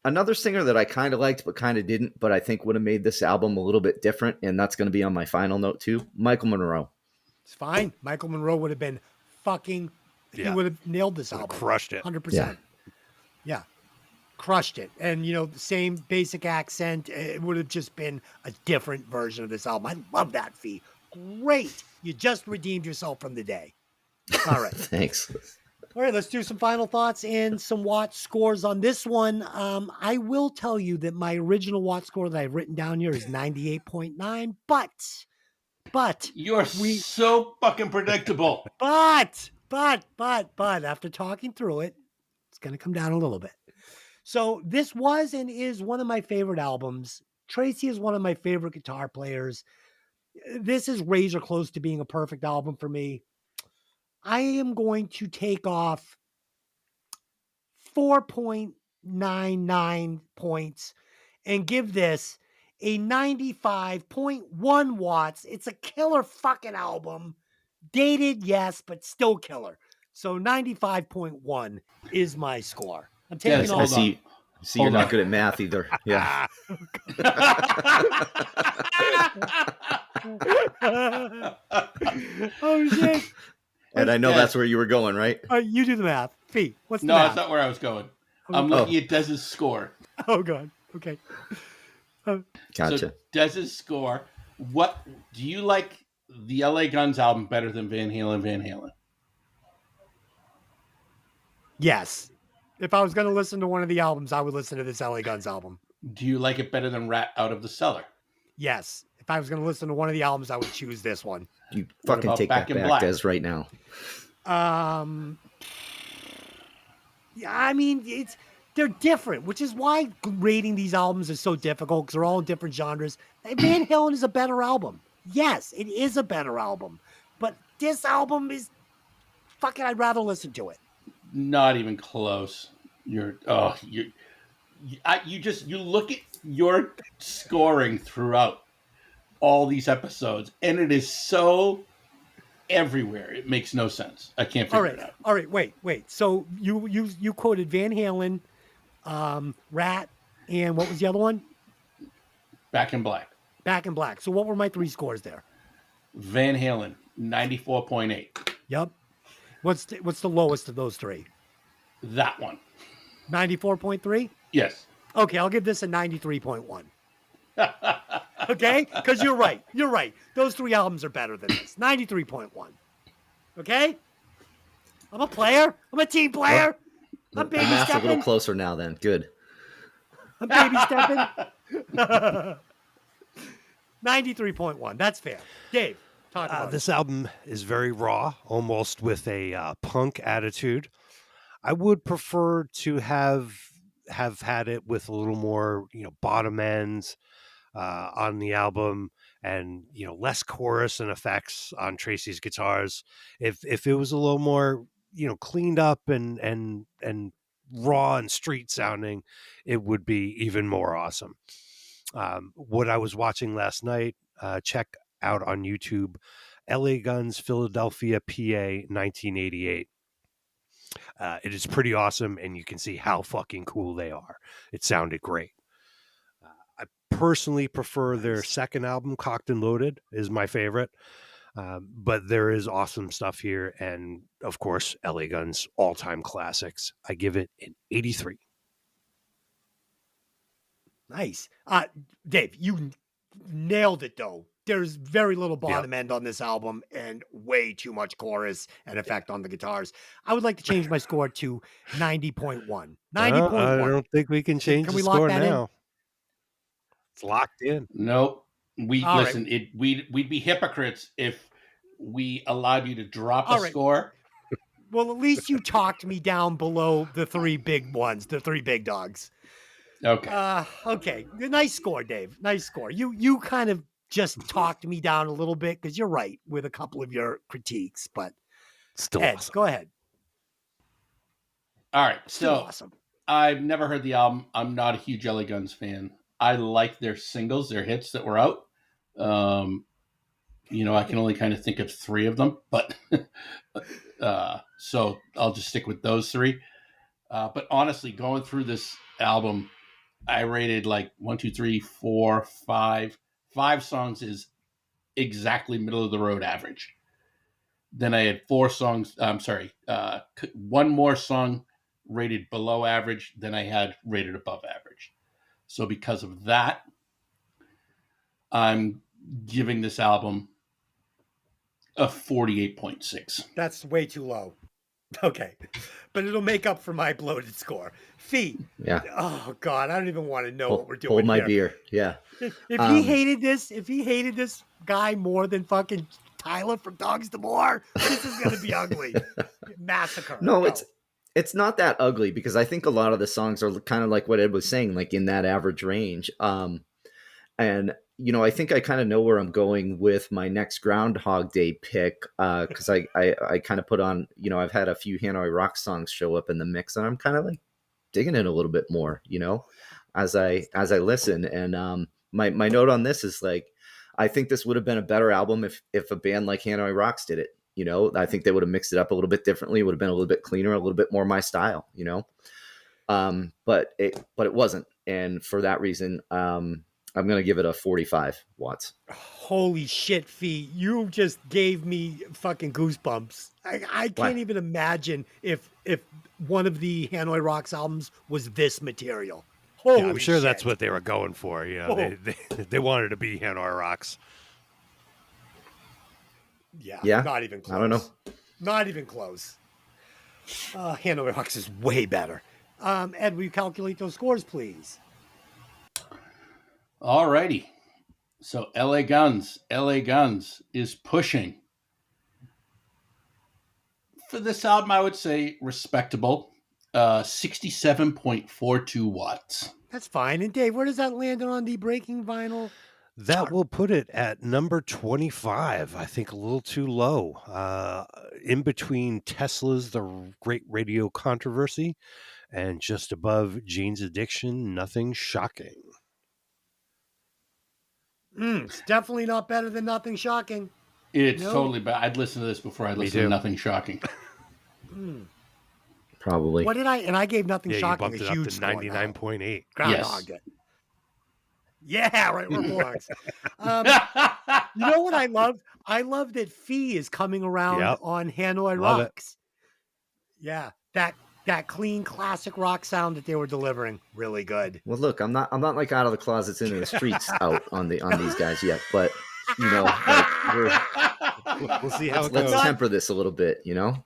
another singer that I kind of liked but kind of didn't, but I think would have made this album a little bit different, and that's going to be on my final note too, Michael Monroe. It's fine. Michael Monroe would have been fucking he Yeah. would have nailed this Would've album. crushed it. 100%. Yeah. Crushed it. And, the same basic accent. It would have just been a different version of this album. I love that, Fee. Great. You just redeemed yourself from the day. All right. Thanks. All right, let's do some final thoughts and some watch scores on this one. I will tell you that my original watch score that I've written down here is 98.9, but You're so fucking predictable. But after talking through it, it's going to come down a little bit. So this was and is one of my favorite albums. Tracy is one of my favorite guitar players. This is razor close to being a perfect album for me. I am going to take off 4.99 points and give this a 95.1 watts. It's a killer fucking album. Dated, yes, but still killer. So 95.1 is my score. I'm taking Yes, all I hold see. See, you're Hold not on. good at math either. Yeah. Oh shit. And I know Yeah. that's where you were going, right? All right, you do the math. Fee, what's the No, math? that's not where I was going. I'm Oh. looking at Dez's score. Oh god. Okay. Gotcha. So Dez's score. What do you like the LA Guns album better than Van Halen? Van Halen. Yes. If I was going to listen to one of the albums, I would listen to this LA Guns album. Do you like it better than Rat Out of the Cellar? Yes. If I was going to listen to one of the albums, I would choose this one. You What fucking about take Back that in back, Black? Des, right now. Yeah, I mean, they're different, which is why rating these albums is so difficult because they're all in different genres. Van Halen is a better album. Yes, it is a better album, but this album is fucking. I'd rather listen to it. Not even close. You look at your scoring throughout all these episodes, and it is so everywhere. It makes no sense. I can't figure it out. All right. Wait. So you quoted Van Halen, Rat, and what was the other one? Back in Black. Back in Black. So what were my three scores there? Van Halen, 94.8. Yep. What's the lowest of those three? That one. 94.3? Yes. Okay, I'll give this a 93.1. Okay? Because you're right. You're right. Those three albums are better than this. 93.1. Okay? I'm a player. I'm a team player. I'm The baby math's a little stepping. closer now then. Good. I'm baby stepping. 93.1. That's fair. Dave, talk about This album is very raw, almost with a punk attitude. I would prefer to have had it with a little more, bottom ends on the album, and less chorus and effects on Tracy's guitars. If it was a little more, cleaned up and raw and street sounding, it would be even more awesome. What I was watching last night, check out on YouTube, LA Guns, Philadelphia, PA, 1988. It is pretty awesome, and you can see how fucking cool they are. It sounded great. I personally prefer their second album, Cocked and Loaded, is my favorite. But there is awesome stuff here, and of course, LA Guns, all-time classics. I give it an 83. Nice. Dave, you nailed it though. There's very little bottom end on this album and way too much chorus and effect on the guitars. I would like to change my score to 90.1. 90.1. I don't think we can change Can the we lock score that in? now. It's locked in. Nope. All right. We'd be hypocrites if we allowed you to drop a All right. score. Well, at least you talked me down below the three big ones, the three big dogs. Okay. Okay. Nice score, Dave. Nice score. You kind of just talked me down a little bit because you're right with a couple of your critiques, but Still Ed, awesome. go ahead. All right. Still So awesome. I've never heard the album. I'm not a huge LA Guns fan. I like their singles, their hits that were out. I can only kind of think of three of them, but so I'll just stick with those three. But honestly, going through this album, I rated like 1, 2, 3, 4, 5. 5 songs is exactly middle of the road average. Then I had 4 songs. One more song rated below average than I had rated above average. So because of that, I'm giving this album a 48.6. That's way too low. Okay, but it'll make up for my bloated score. Fee. Yeah. Oh God, I don't even want to know what we're doing Hold my here. beer. Yeah. If he hated this guy more than fucking Tyler from Dogs to More, this is gonna be ugly. Massacre. No, Go. it's not that ugly because I think a lot of the songs are kind of like what Ed was saying, like in that average range. And you know, I think I kind of know where I'm going with my next Groundhog Day pick because I kind of put on, you know, I've had a few Hanoi Rock songs show up in the mix, and I'm kind of like digging it a little bit more, you know, as I listen. And my note on this is like, I think this would have been a better album if a band like Hanoi Rocks did it. You know, I think they would have mixed it up a little bit differently. It would have been a little bit cleaner, a little bit more my style, you know. But it wasn't, and for that reason, I'm going to give it a 45 watts. Holy shit, Fee. You just gave me fucking goosebumps. I can't even imagine if one of the Hanoi Rocks albums was this material. Holy I'm sure that's shit. what they were going for. You know, they wanted to be Hanoi Rocks. Yeah, not even close. I don't know. Not even close. Hanoi Rocks is way better. Ed, will you calculate those scores, please? Alrighty. So LA Guns is pushing. For this album, I would say respectable. 67.42 watts. That's fine. And Dave, where does that land on the Breaking Vinyl? That will put it at number 25. I think a little too low. In between Tesla's The Great Radio Controversy and just above Gene's Addiction, Nothing Shocking. It's definitely not better than Nothing Shocking. It's totally bad. I'd listen to this before I listen to Nothing Shocking. Probably. What did I? And I gave Nothing You Shocking bumped a it up huge to score. 99.8. Groundhogged it. Yeah, right where it belongs. You know what I love? I love that Fee is coming around on Hanoi Love Rocks. Yeah, that clean classic rock sound that they were delivering, really good. Well, look, I'm not like out of the closets into the streets out on these guys yet, but you know, like We'll see how it let's goes. temper this a little bit, you know.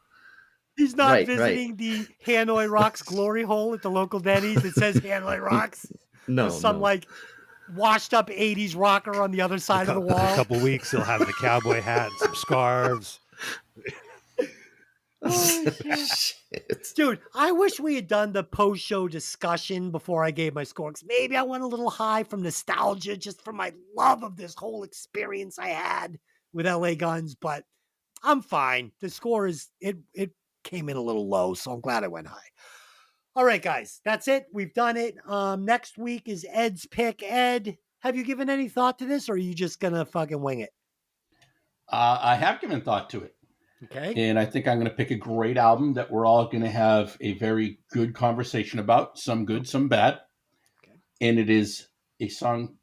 He's not Right, visiting the Hanoi Rocks glory hole at the local Denny's that says Hanoi Rocks. No, With some no. like washed up 80s rocker on the other side of the In a wall. couple weeks, he'll have the cowboy hat and some scarves. Holy shit. Shit. Dude, I wish we had done the post-show discussion before I gave my score. 'Cause maybe I went a little high from nostalgia, just from my love of this whole experience I had with LA Guns, but I'm fine. The score is, it came in a little low, so I'm glad I went high. All right, guys, that's it. We've done it. Next week is Ed's pick. Ed, have you given any thought to this, or are you just going to fucking wing it? I have given thought to it. Okay. And I think I'm going to pick a great album that we're all going to have a very good conversation about. Some good, some bad. Okay. And it is an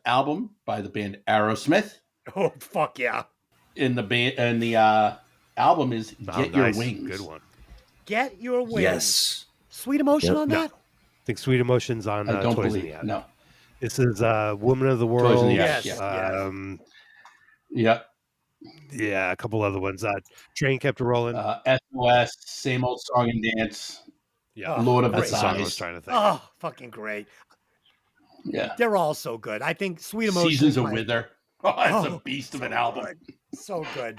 album by the band Aerosmith. Oh, fuck yeah. And the album is Get Your Wings. Good one. Get Your Wings. Yes. Sweet Emotion on that? I think Sweet Emotion's on I don't Toys in believe the Attic. No. This is Woman of the Toys World. in the Yes. Attic, yes. Yeah. A couple other ones. Train Kept Rolling. SOS, Same Old Song and Dance. Yeah. Lord of That's the the song I was Size. trying to think. Oh, fucking great. Yeah. They're all so good. I think Sweet Emotion. Seasons is of my- Wither. Oh, it's Oh, a beast of so an album. good. So good.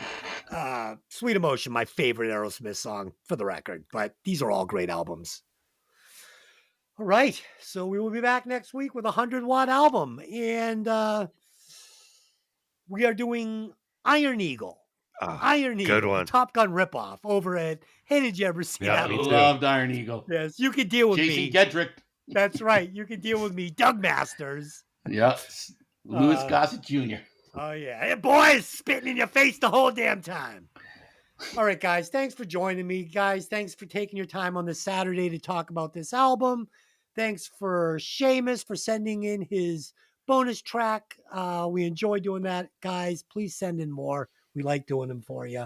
Sweet Emotion, my favorite Aerosmith song, for the record. But these are all great albums. All right. So we will be back next week with a 100-watt album. And we are doing Iron Eagle. Iron Eagle. good one. The Top Gun ripoff over at Hey, did you ever see Yeah, that? me movie? too. Loved Iron Eagle. Yes, you can deal with Jason me. Gedrick. That's right. You can deal with me. Doug Masters. Yeah. Louis Uh, Gossett Jr. Oh, yeah. Hey, boys, spitting in your face the whole damn time. All right, guys. Thanks for joining me. Guys, thanks for taking your time on this Saturday to talk about this album. Thanks for Seamus for sending in his bonus track. We enjoy doing that. Guys, please send in more. We like doing them for you.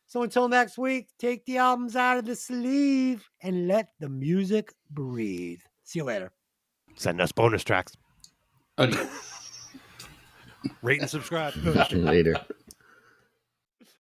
So until next week, take the albums out of the sleeve and let the music breathe. See you later. Send us bonus tracks. Adios. Rate and subscribe. Later.